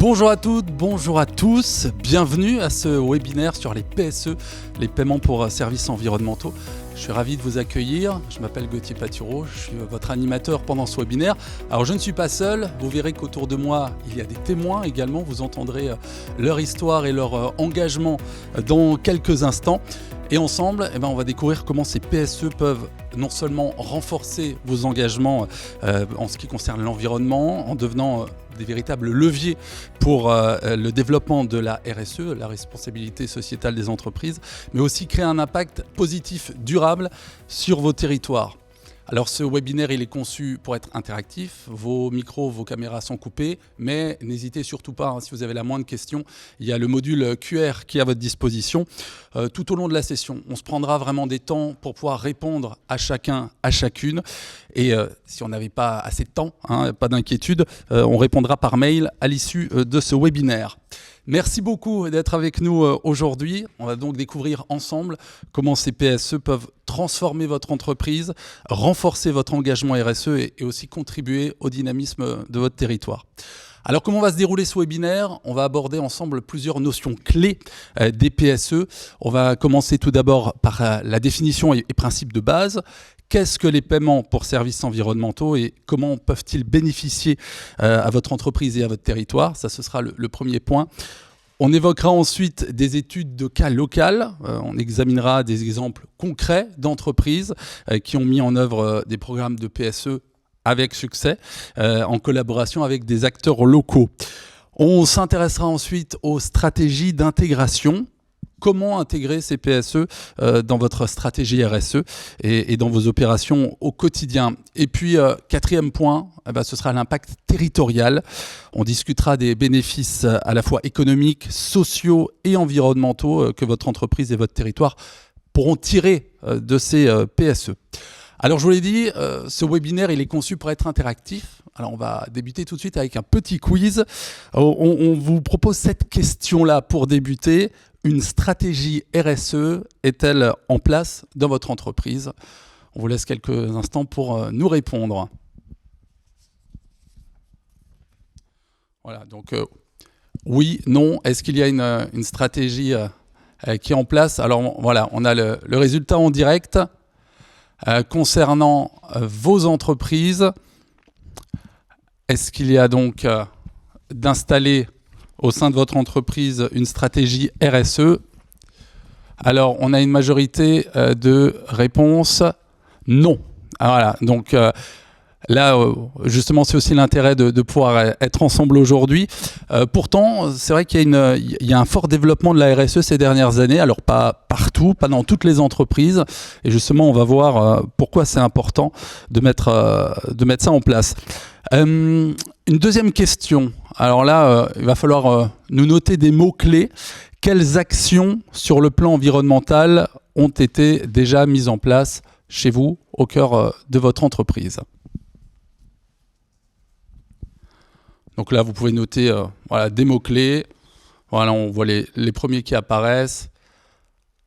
Bonjour à toutes, bonjour à tous, bienvenue à ce webinaire sur les PSE, les paiements pour services environnementaux. Je suis ravi de vous accueillir, je m'appelle Gauthier Patureau, je suis votre animateur pendant ce webinaire. Alors je ne suis pas seul, vous verrez qu'autour de moi il y a des témoins également, vous entendrez leur histoire et leur engagement dans quelques instants. Et ensemble, on va découvrir comment ces PSE peuvent non seulement renforcer vos engagements en ce qui concerne l'environnement, en devenant des véritables leviers pour le développement de la RSE, la responsabilité sociétale des entreprises, mais aussi créer un impact positif, durable sur vos territoires. Alors ce webinaire, il est conçu pour être interactif, vos micros, vos caméras sont coupés, mais n'hésitez surtout pas, si vous avez la moindre question, il y a le module QR qui est à votre disposition. Tout au long de la session, on se prendra vraiment des temps pour pouvoir répondre à chacun, à chacune. Et si on n'avait pas assez de temps, pas d'inquiétude, on répondra par mail à l'issue de ce webinaire. Merci beaucoup d'être avec nous aujourd'hui. On va donc découvrir ensemble comment ces PSE peuvent transformer votre entreprise, renforcer votre engagement RSE et aussi contribuer au dynamisme de votre territoire. Alors comment va se dérouler ce webinaire ? On va aborder ensemble plusieurs notions clés des PSE. On va commencer tout d'abord par la définition et principes de base. Qu'est-ce que les paiements pour services environnementaux et comment peuvent-ils bénéficier à votre entreprise et à votre territoire ? Ça, ce sera le premier point. On évoquera ensuite des études de cas locales. On examinera des exemples concrets d'entreprises qui ont mis en œuvre des programmes de PSE avec succès en collaboration avec des acteurs locaux. On s'intéressera ensuite aux stratégies d'intégration. Comment intégrer ces PSE dans votre stratégie RSE et dans vos opérations au quotidien. Et puis, quatrième point, ce sera l'impact territorial. On discutera des bénéfices à la fois économiques, sociaux et environnementaux que votre entreprise et votre territoire pourront tirer de ces PSE. Alors, je vous l'ai dit, ce webinaire, il est conçu pour être interactif. Alors, on va débuter tout de suite avec un petit quiz. On vous propose cette question-là pour débuter. Une stratégie RSE est-elle en place dans votre entreprise ? On vous laisse quelques instants pour nous répondre. Voilà, donc oui, non. Est-ce qu'il y a une stratégie qui est en place ? Alors voilà, on a le résultat en direct. Concernant vos entreprises, est-ce qu'il y a donc d'installer au sein de votre entreprise une stratégie RSE? Alors, on a une majorité de réponses non. Voilà, donc là, justement, c'est aussi l'intérêt de pouvoir être ensemble aujourd'hui. Pourtant, c'est vrai qu'il y a un fort développement de la RSE ces dernières années. Alors, pas partout, pas dans toutes les entreprises. Et justement, on va voir pourquoi c'est important de mettre ça en place. Une deuxième question. Alors là, il va falloir nous noter des mots-clés. Quelles actions sur le plan environnemental ont été déjà mises en place chez vous, au cœur de votre entreprise ? Donc là, vous pouvez noter des mots-clés. Voilà, on voit les premiers qui apparaissent.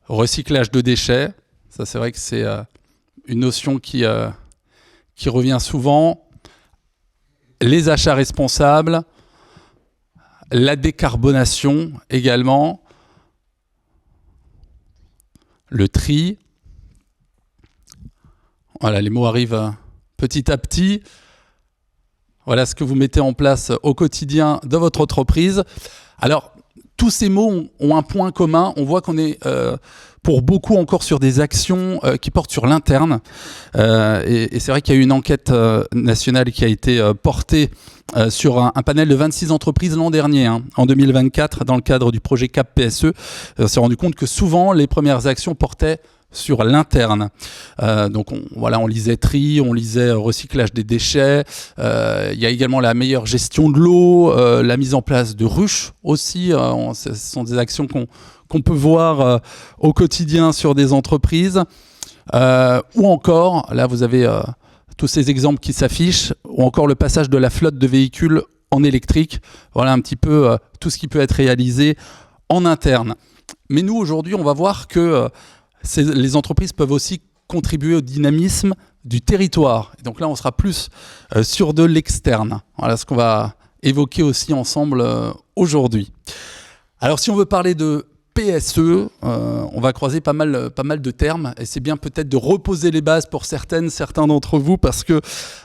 Recyclage de déchets. Ça, c'est vrai que c'est une notion qui revient souvent. Les achats responsables. La décarbonation également. Le tri. Voilà, les mots arrivent petit à petit. Voilà ce que vous mettez en place au quotidien de votre entreprise. Alors, tous ces mots ont un point commun. On voit qu'on est pour beaucoup encore sur des actions qui portent sur l'interne. Et c'est vrai qu'il y a eu une enquête nationale qui a été portée sur un panel de 26 entreprises l'an dernier, en 2024, dans le cadre du projet CAP PSE. On s'est rendu compte que souvent, les premières actions portaient sur l'interne. Donc on lisait tri, on lisait recyclage des déchets, il y a également la meilleure gestion de l'eau, la mise en place de ruches aussi, ce sont des actions qu'on peut voir au quotidien sur des entreprises, ou encore, là vous avez tous ces exemples qui s'affichent, ou encore le passage de la flotte de véhicules en électrique. Voilà un petit peu tout ce qui peut être réalisé en interne. Mais nous aujourd'hui on va voir que les entreprises peuvent aussi contribuer au dynamisme du territoire. Et donc là, on sera plus sur de l'externe. Voilà ce qu'on va évoquer aussi ensemble aujourd'hui. Alors si on veut parler de PSE, on va croiser pas mal de termes et c'est bien peut-être de reposer les bases pour certains d'entre vous parce que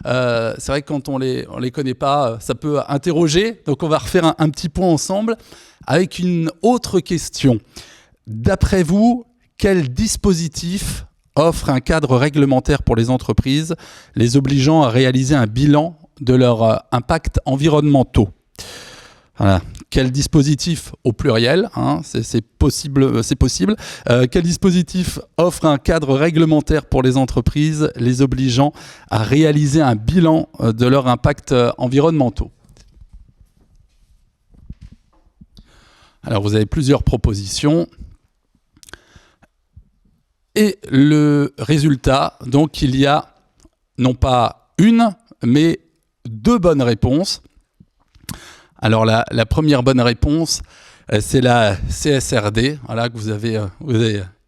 c'est vrai que quand on les connaît pas, ça peut interroger. Donc on va refaire un petit point ensemble avec une autre question. D'après vous, quel dispositif offre un cadre réglementaire pour les entreprises, les obligeant à réaliser un bilan de leur impact environnementaux? Voilà. Quel dispositif au pluriel, hein, c'est possible. Quel dispositif offre un cadre réglementaire pour les entreprises, les obligeant à réaliser un bilan de leurs impacts environnementaux? Alors vous avez plusieurs propositions. Et le résultat, donc il y a non pas une, mais deux bonnes réponses. Alors la première bonne réponse, c'est la CSRD, voilà, que vous avez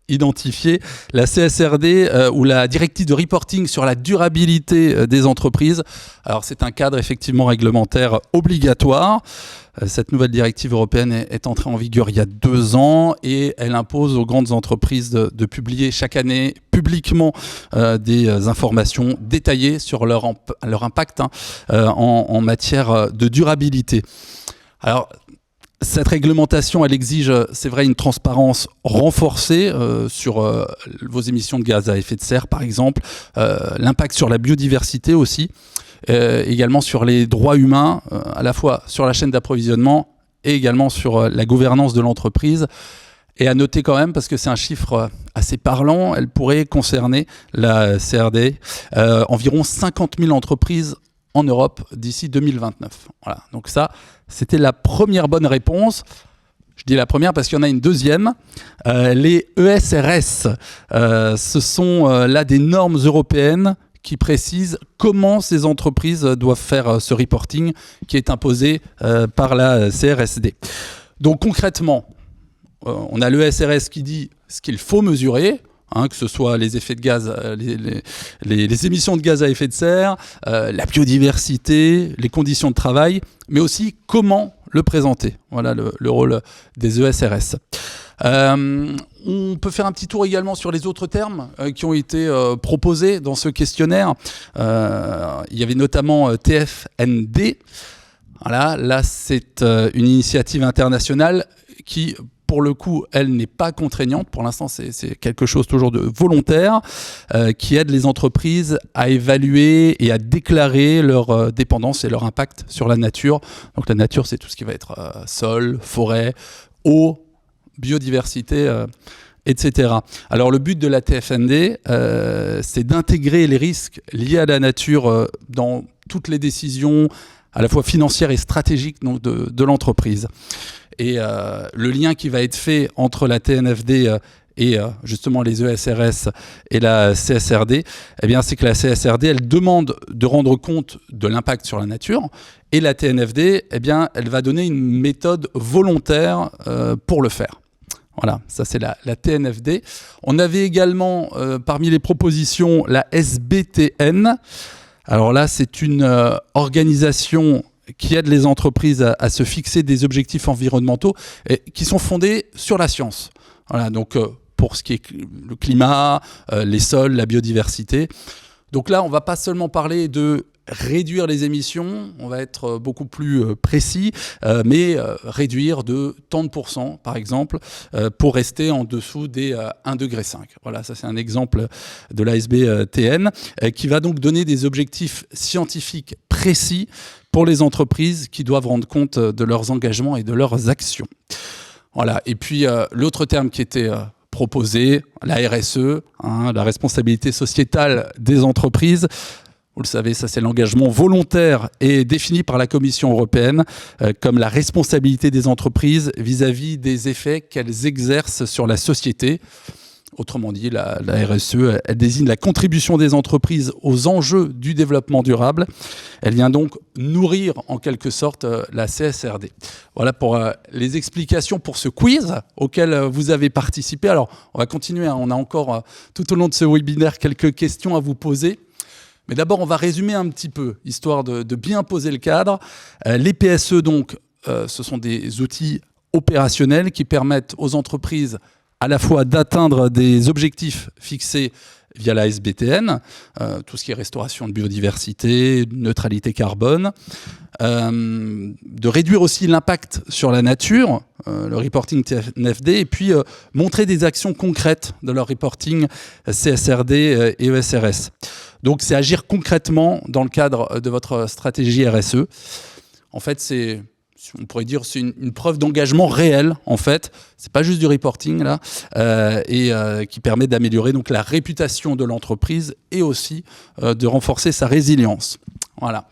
identifié. La CSRD ou la directive de reporting sur la durabilité des entreprises. Alors c'est un cadre effectivement réglementaire obligatoire. Cette nouvelle directive européenne est entrée en vigueur il y a 2 ans et elle impose aux grandes entreprises de publier chaque année publiquement des informations détaillées sur leur impact en matière de durabilité. Alors, cette réglementation, elle exige, c'est vrai, une transparence renforcée sur vos émissions de gaz à effet de serre, par exemple, l'impact sur la biodiversité aussi, également sur les droits humains, à la fois sur la chaîne d'approvisionnement et également sur la gouvernance de l'entreprise. Et à noter quand même, parce que c'est un chiffre assez parlant, elle pourrait concerner la CRD, environ 50 000 entreprises en Europe d'ici 2029. Voilà, donc ça, c'était la première bonne réponse. Je dis la première parce qu'il y en a une deuxième. Les ESRS, ce sont là des normes européennes qui précisent comment ces entreprises doivent faire ce reporting qui est imposé par la CRSD. Donc concrètement, on a l'ESRS qui dit ce qu'il faut mesurer, que ce soit les effets de gaz, les émissions de gaz à effet de serre, la biodiversité, les conditions de travail, mais aussi comment le présenter. Voilà le rôle des ESRS. On peut faire un petit tour également sur les autres termes qui ont été proposés dans ce questionnaire. Il y avait notamment TFND. Voilà, là, c'est une initiative internationale qui, pour le coup, elle n'est pas contraignante. Pour l'instant, c'est quelque chose toujours de volontaire qui aide les entreprises à évaluer et à déclarer leur dépendance et leur impact sur la nature. Donc la nature, c'est tout ce qui va être sol, forêt, eau, biodiversité, etc. Alors le but de la TFND, c'est d'intégrer les risques liés à la nature dans toutes les décisions, à la fois financières et stratégiques donc, de l'entreprise. Et le lien qui va être fait entre la TNFD et justement les ESRS et la CSRD, eh bien, c'est que la CSRD, elle demande de rendre compte de l'impact sur la nature et la TNFD, eh bien, elle va donner une méthode volontaire pour le faire. Voilà, ça c'est la TNFD. On avait également parmi les propositions la SBTN. Alors là, c'est une organisation qui aide les entreprises à se fixer des objectifs environnementaux et qui sont fondés sur la science. Voilà, donc pour ce qui est le climat, les sols, la biodiversité. Donc là, on ne va pas seulement parler de réduire les émissions, on va être beaucoup plus précis, mais réduire de tant de pourcents, par exemple, pour rester en dessous des 1,5 degré. Voilà, ça c'est un exemple de la SBTN qui va donc donner des objectifs scientifiques précis pour les entreprises qui doivent rendre compte de leurs engagements et de leurs actions. Voilà, et puis l'autre terme qui était proposé, la RSE, la responsabilité sociétale des entreprises. Vous le savez, ça c'est l'engagement volontaire et défini par la Commission européenne comme la responsabilité des entreprises vis-à-vis des effets qu'elles exercent sur la société. Autrement dit, la RSE, elle désigne la contribution des entreprises aux enjeux du développement durable. Elle vient donc nourrir en quelque sorte la CSRD. Voilà pour les explications pour ce quiz auquel vous avez participé. Alors, on va continuer, on a encore tout au long de ce webinaire quelques questions à vous poser. Mais d'abord, on va résumer un petit peu, histoire de bien poser le cadre. Les PSE, donc, ce sont des outils opérationnels qui permettent aux entreprises à la fois d'atteindre des objectifs fixés via la SBTN, tout ce qui est restauration de biodiversité, neutralité carbone, de réduire aussi l'impact sur la nature, le reporting TNFD, et puis montrer des actions concrètes de leur reporting CSRD et ESRS. Donc c'est agir concrètement dans le cadre de votre stratégie RSE. En fait, on pourrait dire c'est une preuve d'engagement réel, en fait. C'est pas juste du reporting, là, qui permet d'améliorer donc la réputation de l'entreprise et aussi de renforcer sa résilience. Voilà.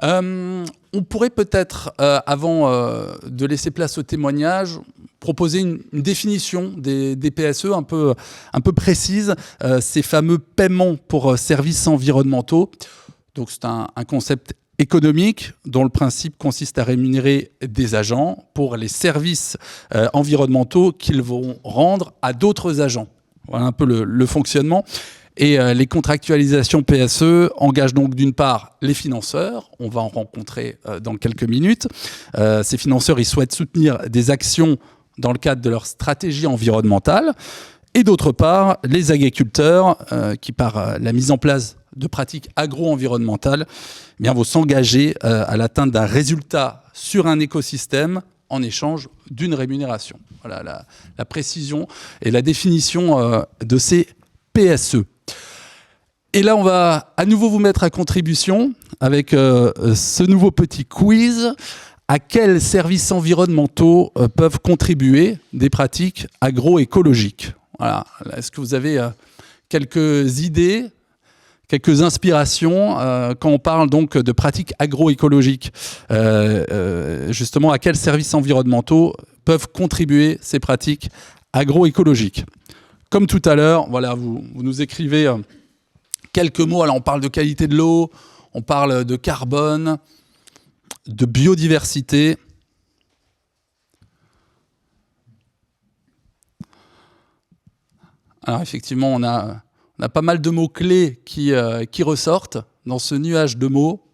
On pourrait peut-être, avant de laisser place au témoignage, proposer une définition des PSE un peu précise, ces fameux paiements pour services environnementaux. Donc c'est un concept économique dont le principe consiste à rémunérer des agents pour les services environnementaux qu'ils vont rendre à d'autres agents. Voilà un peu le fonctionnement. Et les contractualisations PSE engagent donc d'une part les financeurs, on va en rencontrer dans quelques minutes. Ces financeurs, ils souhaitent soutenir des actions dans le cadre de leur stratégie environnementale. Et d'autre part, les agriculteurs qui, par la mise en place de pratiques agro-environnementales, eh bien, vont s'engager à l'atteinte d'un résultat sur un écosystème en échange d'une rémunération. Voilà la précision et la définition de ces PSE. Et là, on va à nouveau vous mettre à contribution avec ce nouveau petit quiz. À quels services environnementaux peuvent contribuer des pratiques agroécologiques ? Voilà. Est-ce que vous avez quelques idées, quelques inspirations quand on parle donc de pratiques agroécologiques, justement, à quels services environnementaux peuvent contribuer ces pratiques agroécologiques? Comme tout à l'heure, voilà, vous nous écrivez quelques mots. Alors, on parle de qualité de l'eau, on parle de carbone, de biodiversité. Alors, effectivement, on a pas mal de mots-clés qui ressortent dans ce nuage de mots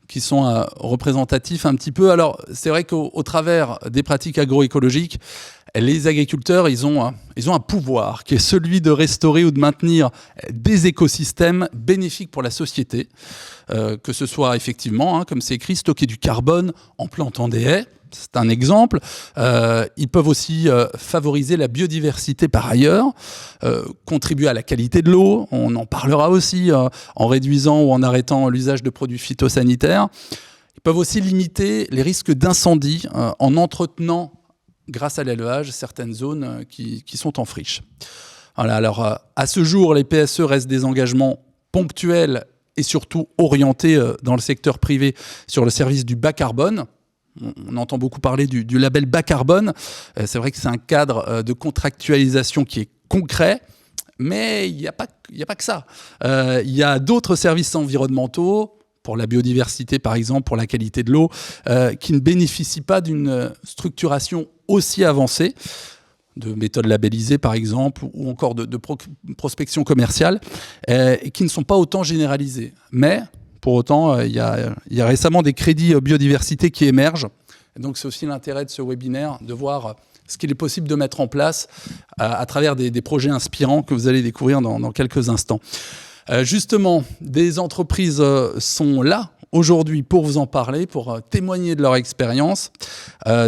qui sont représentatifs un petit peu. Alors, c'est vrai qu'au travers des pratiques agroécologiques, les agriculteurs, ils ont un pouvoir qui est celui de restaurer ou de maintenir des écosystèmes bénéfiques pour la société, que ce soit effectivement, comme c'est écrit, stocker du carbone en plantant des haies. C'est un exemple. Ils peuvent aussi favoriser la biodiversité par ailleurs, contribuer à la qualité de l'eau. On en parlera aussi en réduisant ou en arrêtant l'usage de produits phytosanitaires. Ils peuvent aussi limiter les risques d'incendie en entretenant, grâce à l'élevage, certaines zones qui sont en friche. Voilà, alors, à ce jour, les PSE restent des engagements ponctuels et surtout orientés dans le secteur privé sur le service du bas carbone. On entend beaucoup parler du label bas carbone. C'est vrai que c'est un cadre de contractualisation qui est concret, mais il n'y a pas que ça. Il y a d'autres services environnementaux, pour la biodiversité par exemple, pour la qualité de l'eau, qui ne bénéficient pas d'une structuration aussi avancée, de méthodes labellisées par exemple, ou encore de prospection commerciale, et qui ne sont pas autant généralisées. Mais pour autant, il y a récemment des crédits biodiversité qui émergent. Et donc, c'est aussi l'intérêt de ce webinaire, de voir ce qu'il est possible de mettre en place à travers des projets inspirants que vous allez découvrir dans quelques instants. Justement, des entreprises sont là aujourd'hui pour vous en parler, pour témoigner de leur expérience.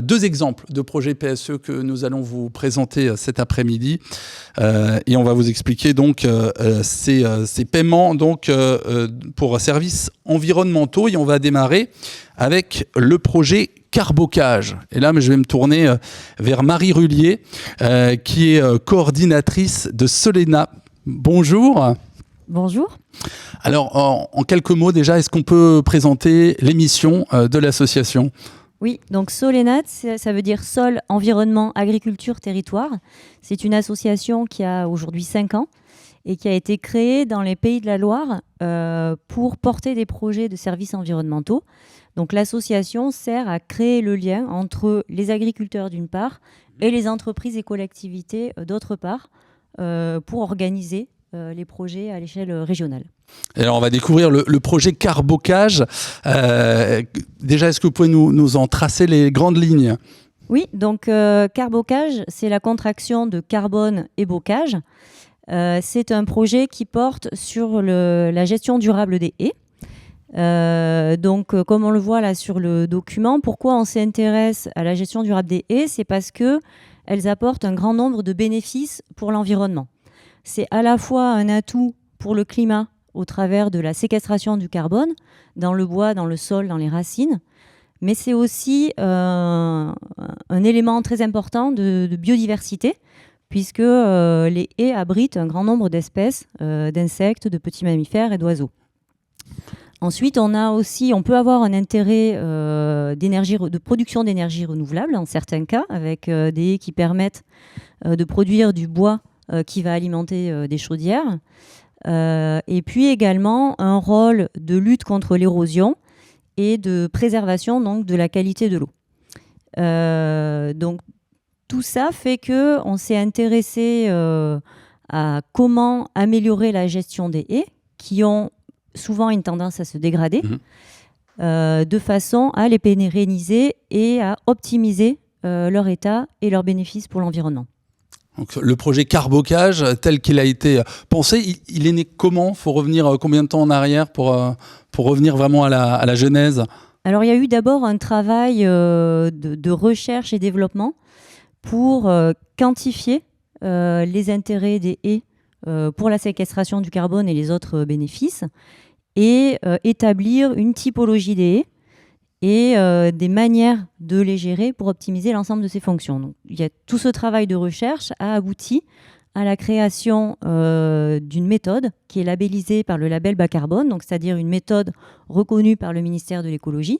Deux exemples de projets PSE que nous allons vous présenter cet après-midi. Et on va vous expliquer donc ces paiements donc, pour services environnementaux. Et on va démarrer avec le projet Carbocage. Et là, je vais me tourner vers Marie Rullier, qui est coordinatrice de Solena. Bonjour. Bonjour. Alors, en quelques mots déjà, est-ce qu'on peut présenter les missions de l'association ? Oui, donc Solenat, ça veut dire Sol, Environnement, Agriculture, Territoire. C'est une association qui a aujourd'hui 5 ans et qui a été créée dans les Pays de la Loire pour porter des projets de services environnementaux. Donc l'association sert à créer le lien entre les agriculteurs d'une part et les entreprises et collectivités d'autre part pour organiser les projets à l'échelle régionale. Et alors, on va découvrir le projet Carbocage. Déjà, est-ce que vous pouvez nous en tracer les grandes lignes ? Oui, donc Carbocage, c'est la contraction de carbone et bocage. C'est un projet qui porte sur la gestion durable des haies. Donc, comme on le voit là sur le document, pourquoi on s'intéresse à la gestion durable des haies ? C'est parce qu'elles apportent un grand nombre de bénéfices pour l'environnement. C'est à la fois un atout pour le climat au travers de la séquestration du carbone dans le bois, dans le sol, dans les racines, mais c'est aussi un élément très important de biodiversité, puisque les haies abritent un grand nombre d'espèces d'insectes, de petits mammifères et d'oiseaux. Ensuite, on peut avoir un intérêt de production d'énergie renouvelable, en certains cas, avec des haies qui permettent de produire du bois qui va alimenter des chaudières. Et puis également un rôle de lutte contre l'érosion et de préservation donc, de la qualité de l'eau. Donc tout ça fait qu'on s'est intéressé à comment améliorer la gestion des haies qui ont souvent une tendance à se dégrader de façon à les pérenniser et à optimiser leur état et leurs bénéfices pour l'environnement. Donc, le projet Carbocage, tel qu'il a été pensé, il est né comment ? Il faut revenir combien de temps en arrière pour revenir vraiment à la genèse ? Alors, il y a eu d'abord un travail de recherche et développement pour quantifier les intérêts des haies pour la séquestration du carbone et les autres bénéfices et établir une typologie des haies et des manières de les gérer pour optimiser l'ensemble de ces fonctions. Donc, tout ce travail de recherche a abouti à la création d'une méthode qui est labellisée par le label bas carbone, donc c'est-à-dire une méthode reconnue par le ministère de l'écologie,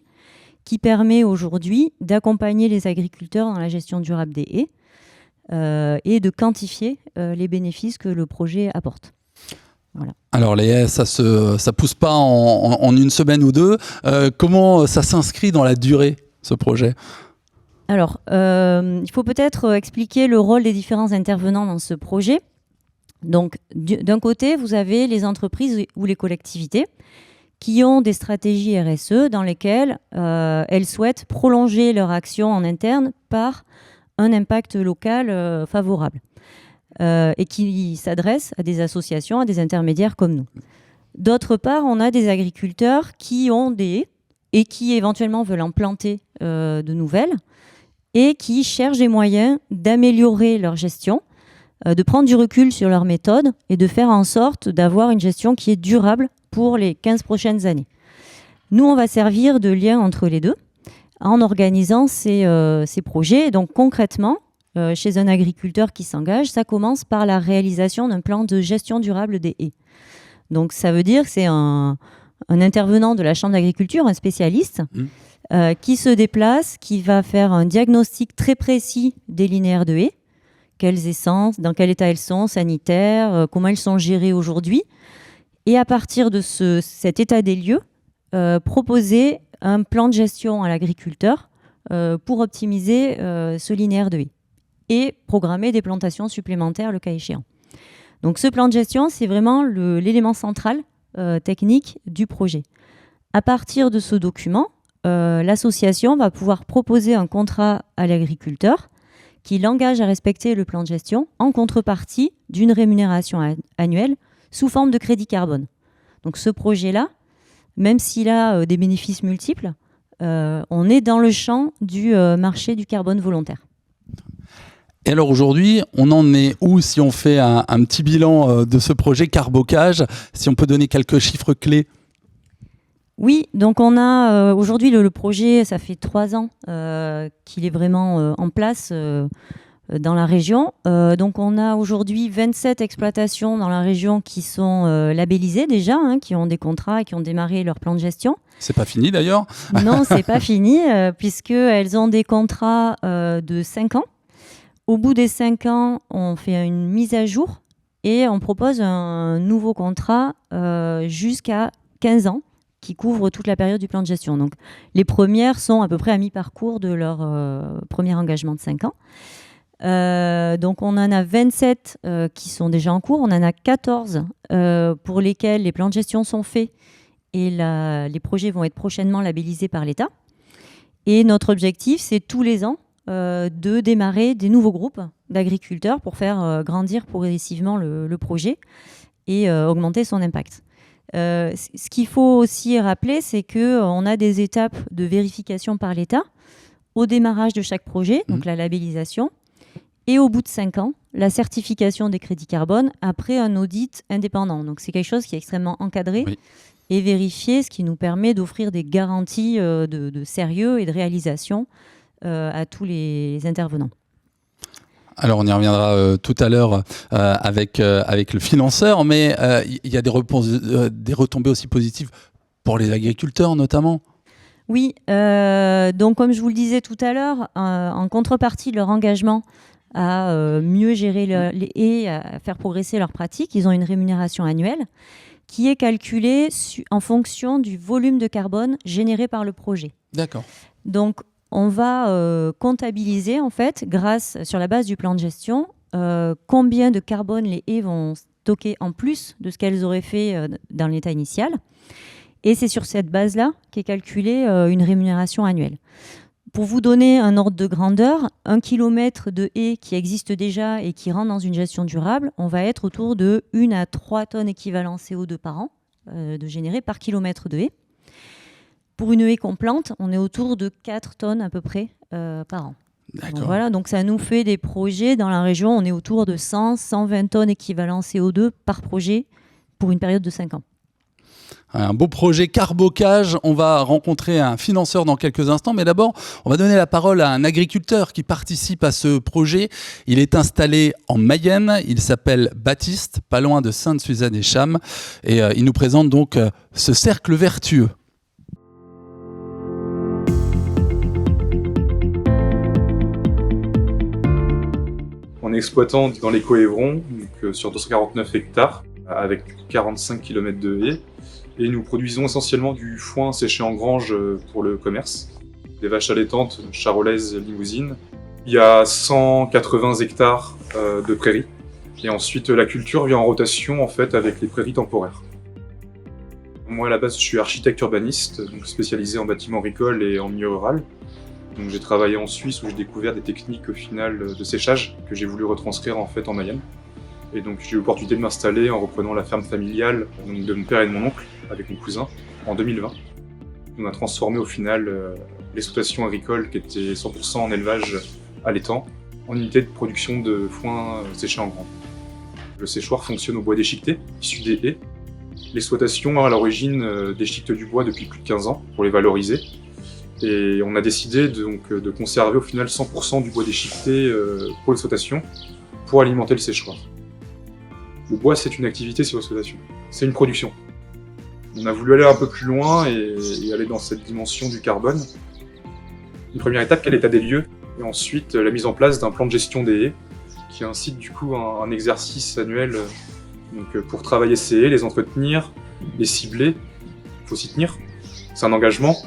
qui permet aujourd'hui d'accompagner les agriculteurs dans la gestion durable des haies et de quantifier les bénéfices que le projet apporte. Voilà. Alors les haies, ça pousse pas en une semaine ou deux. Comment ça s'inscrit dans la durée, ce projet ? Alors, il faut peut-être expliquer le rôle des différents intervenants dans ce projet. Donc, d'un côté, vous avez les entreprises ou les collectivités qui ont des stratégies RSE dans lesquelles elles souhaitent prolonger leur action en interne par un impact local favorable. Et qui s'adressent à des associations, à des intermédiaires comme nous. D'autre part, on a des agriculteurs qui ont des haies et qui éventuellement veulent en planter de nouvelles et qui cherchent des moyens d'améliorer leur gestion, de prendre du recul sur leur méthode et de faire en sorte d'avoir une gestion qui est durable pour les 15 prochaines années. Nous, on va servir de lien entre les deux en organisant ces projets. Et donc concrètement, chez un agriculteur qui s'engage, ça commence par la réalisation d'un plan de gestion durable des haies. Donc ça veut dire que c'est un intervenant de la Chambre d'agriculture, un spécialiste, qui se déplace, qui va faire un diagnostic très précis des linéaires de haies, quelles essences, dans quel état elles sont, sanitaires, comment elles sont gérées aujourd'hui, et à partir de cet état des lieux, proposer un plan de gestion à l'agriculteur pour optimiser ce linéaire de haies et programmer des plantations supplémentaires le cas échéant. Donc ce plan de gestion, c'est vraiment l'élément central technique du projet. À partir de ce document, l'association va pouvoir proposer un contrat à l'agriculteur qui l'engage à respecter le plan de gestion en contrepartie d'une rémunération annuelle sous forme de crédit carbone. Donc ce projet-là, même s'il a des bénéfices multiples, on est dans le champ du marché du carbone volontaire. Et alors aujourd'hui, on en est où si on fait un petit bilan de ce projet Carbocage, si on peut donner quelques chiffres clés ? Oui, donc on a aujourd'hui le projet, ça fait 3 ans qu'il est vraiment en place dans la région. Donc on a aujourd'hui 27 exploitations dans la région qui sont labellisées déjà, qui ont des contrats et qui ont démarré leur plan de gestion. C'est pas fini d'ailleurs ? Non, c'est pas fini puisqu'elles ont des contrats de 5 ans. Au bout des 5 ans, on fait une mise à jour et on propose un nouveau contrat jusqu'à 15 ans qui couvre toute la période du plan de gestion. Donc, les premières sont à peu près à mi-parcours de leur premier engagement de 5 ans. Donc on en a 27 qui sont déjà en cours, on en a 14 pour lesquels les plans de gestion sont faits et les projets vont être prochainement labellisés par l'État. Et notre objectif, c'est tous les ans de démarrer des nouveaux groupes d'agriculteurs pour faire grandir progressivement le projet et augmenter son impact. Ce qu'il faut aussi rappeler, c'est qu'on a des étapes de vérification par l'État au démarrage de chaque projet, donc la labellisation, et au bout de 5 ans, la certification des crédits carbone après un audit indépendant. Donc c'est quelque chose qui est extrêmement encadré et vérifié, ce qui nous permet d'offrir des garanties de sérieux et de réalisation à tous les intervenants. Alors on y reviendra tout à l'heure avec le financeur, mais il y a des retombées aussi positives pour les agriculteurs notamment. Oui, donc comme je vous le disais tout à l'heure, en contrepartie de leur engagement à mieux gérer les haies, à faire progresser leurs pratiques, ils ont une rémunération annuelle qui est calculée en fonction du volume de carbone généré par le projet. D'accord. Donc on va comptabiliser en fait, sur la base du plan de gestion, combien de carbone les haies vont stocker en plus de ce qu'elles auraient fait dans l'état initial. Et c'est sur cette base-là qu'est calculée une rémunération annuelle. Pour vous donner un ordre de grandeur, 1 km de haies qui existe déjà et qui rentre dans une gestion durable, on va être autour de 1 à 3 tonnes équivalent CO2 par an de généré par kilomètre de haie. Pour une haie qu'on plante, on est autour de 4 tonnes à peu près par an. D'accord. Donc voilà, donc ça nous fait des projets dans la région, on est autour de 100-120 tonnes équivalent CO2 par projet pour une période de 5 ans. Un beau projet Carbocage. On va rencontrer un financeur dans quelques instants, mais d'abord, on va donner la parole à un agriculteur qui participe à ce projet. Il est installé en Mayenne, il s'appelle Baptiste, pas loin de Sainte-Suzanne-et-Cham, et il nous présente donc ce cercle vertueux. On est exploitant dans l'éco-Évron, sur 249 hectares, avec 45 km de haies. Et nous produisons essentiellement du foin séché en grange pour le commerce, des vaches allaitantes charolaises limousines. Il y a 180 hectares de prairies. Et ensuite, la culture vient en rotation en fait avec les prairies temporaires. Moi, à la base, je suis architecte urbaniste, donc spécialisé en bâtiments agricoles et en milieu rural. Donc, j'ai travaillé en Suisse où j'ai découvert des techniques au final de séchage que j'ai voulu retranscrire en fait en Mayenne. Et donc j'ai eu l'opportunité de m'installer en reprenant la ferme familiale donc de mon père et de mon oncle avec mon cousin en 2020. On a transformé au final l'exploitation agricole qui était 100% en élevage allaitant en unité de production de foin séché en grand. Le séchoir fonctionne au bois déchiqueté, issu des haies. L'exploitation a à l'origine déchiquete du bois depuis plus de 15 ans pour les valoriser. Et on a décidé de conserver au final 100% du bois déchiqueté pour l'exploitation pour alimenter le séchoir. Le bois, c'est une activité sur l'exploitation. C'est une production. On a voulu aller un peu plus loin et aller dans cette dimension du carbone. Une première étape, quel est l'état des lieux, et ensuite la mise en place d'un plan de gestion des haies, qui incite du coup un exercice annuel pour travailler ces haies, les entretenir, les cibler. Il faut s'y tenir. C'est un engagement,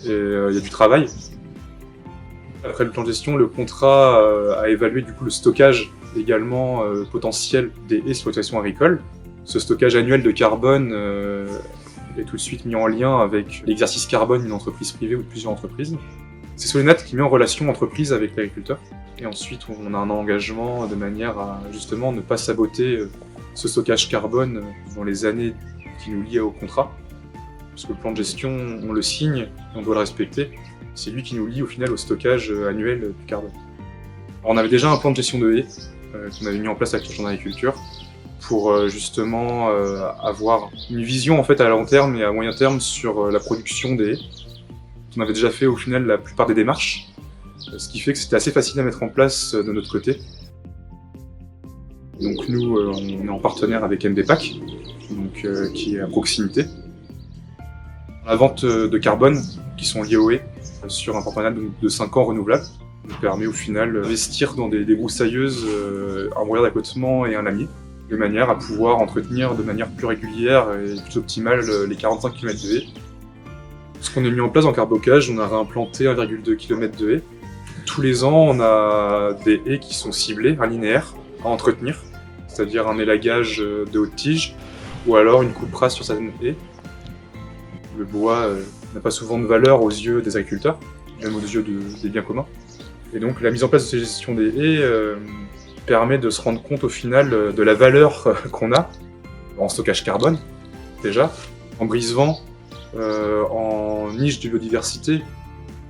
et il y a du travail. Après le plan de gestion, le contrat a évalué du coup le stockage également potentiel des haies sur l'exploitation agricole. Ce stockage annuel de carbone est tout de suite mis en lien avec l'exercice carbone d'une entreprise privée ou de plusieurs entreprises. C'est Solenat qui met en relation l'entreprise avec l'agriculteur. Et ensuite, on a un engagement de manière à justement ne pas saboter ce stockage carbone dans les années qui nous lient au contrat. Parce que le plan de gestion, on le signe et on doit le respecter. C'est lui qui nous lie au final au stockage annuel du carbone. Alors, on avait déjà un plan de gestion de haies qu'on avait mis en place avec la Chambre d'agriculture pour justement avoir une vision en fait à long terme et à moyen terme sur la production des haies. On avait déjà fait au final la plupart des démarches, ce qui fait que c'était assez facile à mettre en place de notre côté. Donc nous, on est en partenaire avec MDPAC, donc, qui est à proximité. La vente de carbone qui sont liées aux haies sur un partenariat de 5 ans renouvelable nous permet au final d'investir dans des broussailleuses, un broyeur d'accotement et un lamier, de manière à pouvoir entretenir de manière plus régulière et plus optimale les 45 km de haies. Ce qu'on a mis en place en Carbocage, on a réimplanté 1,2 km de haies. tous les ans, on a des haies qui sont ciblées, linéaires, à entretenir, c'est-à-dire un élagage de haute tige, ou alors une coupe rase sur certaines haies. Le bois n'a pas souvent de valeur aux yeux des agriculteurs, même aux yeux des biens communs. Et donc la mise en place de cette gestion des haies permet de se rendre compte au final de la valeur qu'on a en stockage carbone, déjà, en brise-vent, en niche de biodiversité.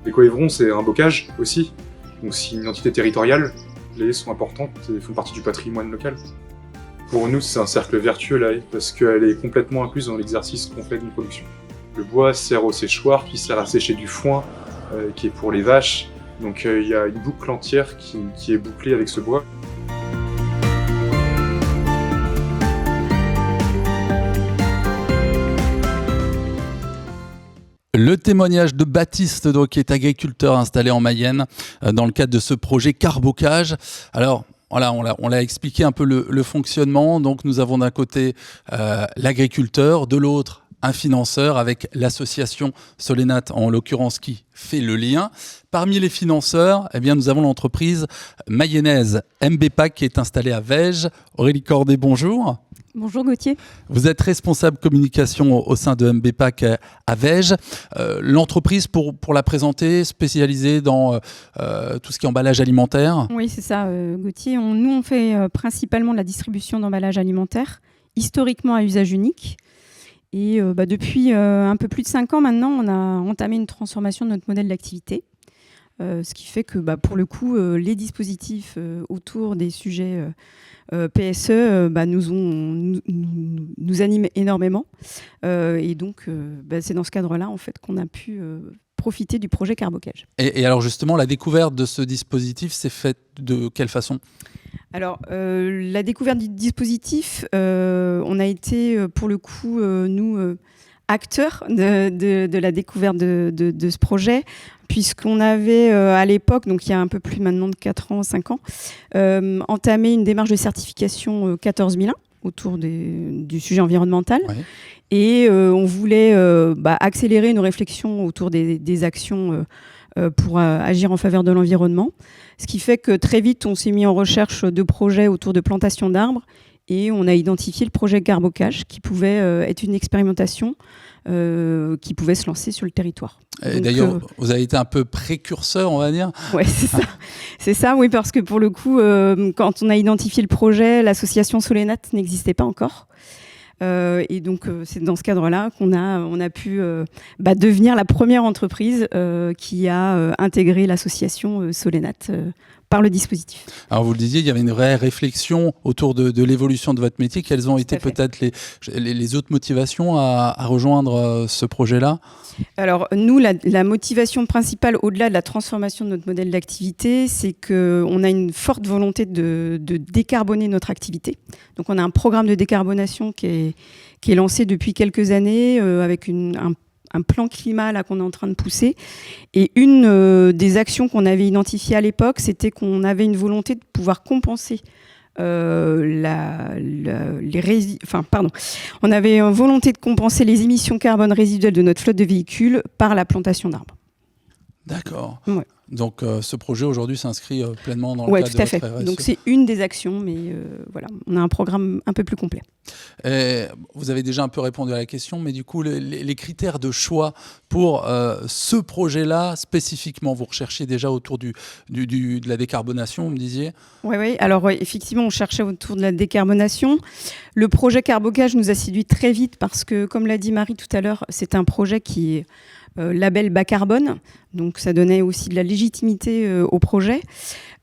Les coévrons, c'est un bocage aussi, donc c'est une entité territoriale, les haies sont importantes et font partie du patrimoine local. Pour nous, c'est un cercle vertueux la haie, parce qu'elle est complètement incluse dans l'exercice complet d'une production. Le bois sert au séchoir, qui sert à sécher du foin, qui est pour les vaches, donc il y a une boucle entière qui est bouclée avec ce bois. Le témoignage de Baptiste, donc, qui est agriculteur installé en Mayenne dans le cadre de ce projet Carbocage. Alors, voilà, on l'a expliqué un peu le fonctionnement. Donc, nous avons d'un côté l'agriculteur, de l'autre un financeur avec l'association Solénat, en l'occurrence, qui fait le lien. Parmi les financeurs, eh bien, nous avons l'entreprise mayonnaise MBPAC qui est installée à Vèges. Aurélie Cordet, bonjour. Bonjour Gauthier. Vous êtes responsable communication au sein de MBPAC à Vèges. L'entreprise, pour la présenter, spécialisée dans tout ce qui est emballage alimentaire. Oui, c'est ça, Gauthier. Nous, on fait principalement de la distribution d'emballage alimentaire, historiquement à usage unique. Et depuis un peu plus de 5 ans maintenant, on a entamé une transformation de notre modèle d'activité. Ce qui fait que pour le coup, les dispositifs autour des sujets PSE nous animent énormément. Et donc, c'est dans ce cadre-là en fait, qu'on a pu profiter du projet Carbocage. Et alors justement, la découverte de ce dispositif s'est faite de quelle façon ? Alors, la découverte du dispositif, on a été, pour le coup, nous, acteurs de la découverte de ce projet, puisqu'on avait, à l'époque, donc il y a un peu plus maintenant de 4 ans, 5 ans, entamé une démarche de certification 14001 autour du sujet environnemental. Ouais. Et on voulait accélérer nos réflexions autour des actions pour agir en faveur de l'environnement. Ce qui fait que très vite, on s'est mis en recherche de projets autour de plantation d'arbres et on a identifié le projet Carbocage qui pouvait être une expérimentation qui pouvait se lancer sur le territoire. Et d'ailleurs, vous avez été un peu précurseur, on va dire. Oui, c'est ça. C'est ça, oui, parce que pour le coup, quand on a identifié le projet, l'association Solénat n'existait pas encore. Et donc, c'est dans ce cadre-là qu'on a pu devenir la première entreprise qui a intégré l'association Solénat par le dispositif. Alors, vous le disiez, il y avait une réelle réflexion autour de l'évolution de votre métier. Quelles ont été peut-être les autres motivations à rejoindre ce projet-là ? Alors, nous, la motivation principale, au-delà de la transformation de notre modèle d'activité, c'est qu'on a une forte volonté de décarboner notre activité. Donc, on a un programme de décarbonation qui est lancé depuis quelques années avec un plan climat là, qu'on est en train de pousser. Et une des actions qu'on avait identifiées à l'époque, c'était qu'on avait une volonté de pouvoir compenser on avait une volonté de compenser les émissions carbone résiduelles de notre flotte de véhicules par la plantation d'arbres. D'accord. Ouais. Donc ce projet aujourd'hui s'inscrit pleinement dans le cadre de votre RSE. Oui, tout à fait. Donc c'est une des actions, mais voilà, on a un programme un peu plus complet. Vous avez déjà un peu répondu à la question, mais du coup, les critères de choix pour ce projet-là, spécifiquement, vous recherchiez déjà autour de la décarbonation, vous me disiez ? Oui. Alors effectivement, on cherchait autour de la décarbonation. Le projet Carbocage nous a séduit très vite parce que, comme l'a dit Marie tout à l'heure, c'est un projet qui est label bas carbone, donc ça donnait aussi de la légitimité au projet.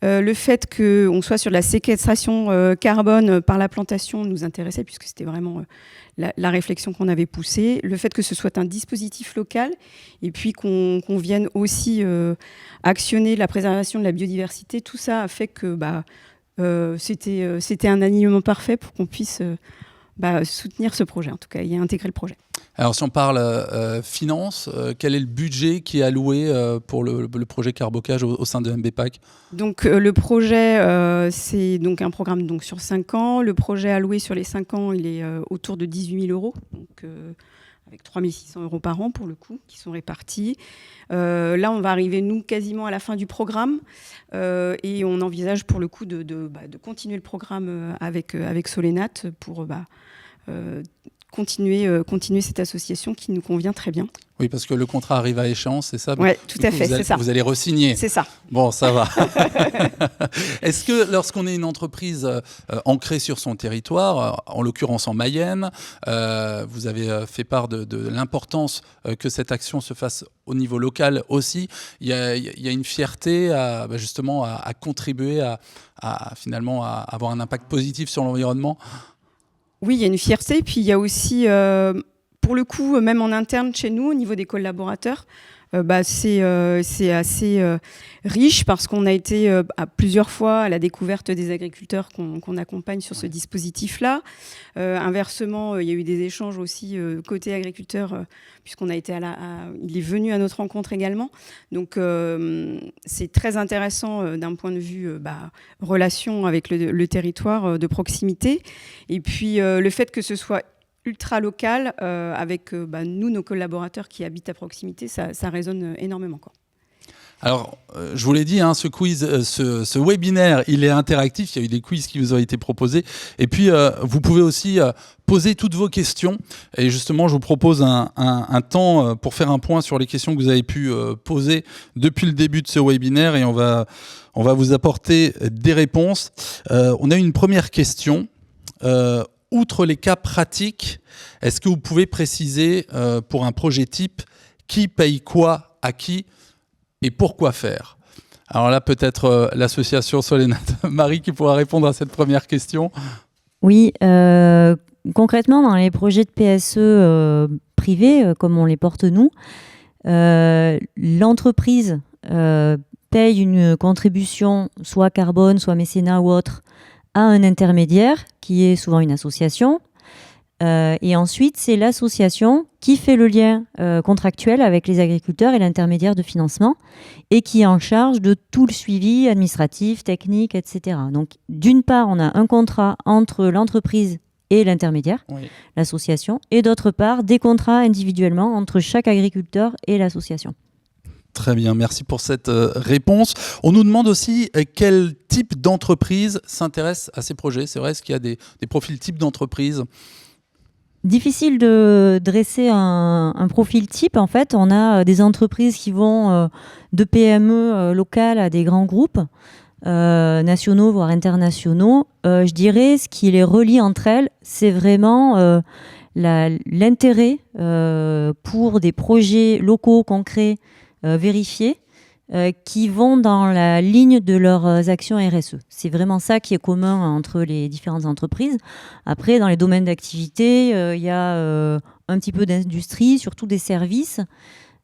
Le fait qu'on soit sur la séquestration carbone par la plantation nous intéressait puisque c'était vraiment la réflexion qu'on avait poussée. Le fait que ce soit un dispositif local et puis qu'on vienne aussi actionner la préservation de la biodiversité, tout ça a fait que c'était un alignement parfait pour qu'on puisse soutenir ce projet, en tout cas, et intégrer le projet. Alors, si on parle finance, quel est le budget qui est alloué pour le projet Carbocage au sein de MBPAC ? Donc, le projet, c'est donc un programme donc, sur 5 ans. Le projet alloué sur les 5 ans, il est autour de 18 000 €. Donc, avec 3 600 € par an pour le coup, qui sont répartis. Là, on va arriver, nous, quasiment à la fin du programme et on envisage pour le coup de continuer le programme avec Solénat pour continuer cette association qui nous convient très bien. Oui, parce que le contrat arrive à échéance, c'est ça? Oui, tout à fait, c'est ça. Vous allez re-signer. C'est ça. Bon, ça va. Est-ce que lorsqu'on est une entreprise ancrée sur son territoire, en l'occurrence en Mayenne, vous avez fait part de l'importance que cette action se fasse au niveau local aussi, il y a une fierté justement à contribuer finalement à avoir un impact positif sur l'environnement? Oui, il y a une fierté, puis il y a aussi... pour le coup, même en interne chez nous, au niveau des collaborateurs, c'est assez riche parce qu'on a été à plusieurs fois à la découverte des agriculteurs qu'on accompagne sur ce dispositif-là. Inversement, il y a eu des échanges aussi côté agriculteurs, puisqu'on a été il est venu à notre rencontre également. Donc, c'est très intéressant d'un point de vue relation avec le territoire de proximité. Et puis, le fait que ce soit ultra local, avec nous, nos collaborateurs qui habitent à proximité, ça résonne énormément, quoi. Alors, je vous l'ai dit, ce quiz, ce webinaire, il est interactif. Il y a eu des quiz qui vous ont été proposés. Et puis, vous pouvez aussi poser toutes vos questions. Et justement, je vous propose un temps pour faire un point sur les questions que vous avez pu poser depuis le début de ce webinaire. Et on va vous apporter des réponses. On a une première question. Outre les cas pratiques, est-ce que vous pouvez préciser pour un projet type qui paye quoi à qui et pourquoi faire? Alors là, peut-être l'association Solénat Marie qui pourra répondre à cette première question. Oui, concrètement, dans les projets de PSE privés, comme on les porte nous, l'entreprise paye une contribution, soit carbone, soit mécénat ou autre, à un intermédiaire qui est souvent une association. Et ensuite, c'est l'association qui fait le lien contractuel avec les agriculteurs et l'intermédiaire de financement et qui est en charge de tout le suivi administratif, technique, etc. Donc, d'une part, on a un contrat entre l'entreprise et l'intermédiaire, oui, l'association, et d'autre part, des contrats individuellement entre chaque agriculteur et l'association. Très bien, merci pour cette réponse. On nous demande aussi quel type d'entreprise s'intéresse à ces projets. C'est vrai, est-ce qu'il y a des profils types d'entreprise? Difficile de dresser un profil type. En fait, on a des entreprises qui vont de PME locales à des grands groupes nationaux, voire internationaux. Je dirais, ce qui les relie entre elles, c'est vraiment l'intérêt pour des projets locaux concrets vérifiés qui vont dans la ligne de leurs actions RSE. C'est vraiment ça qui est commun entre les différentes entreprises. Après, dans les domaines d'activité, il y a un petit peu d'industrie, surtout des services,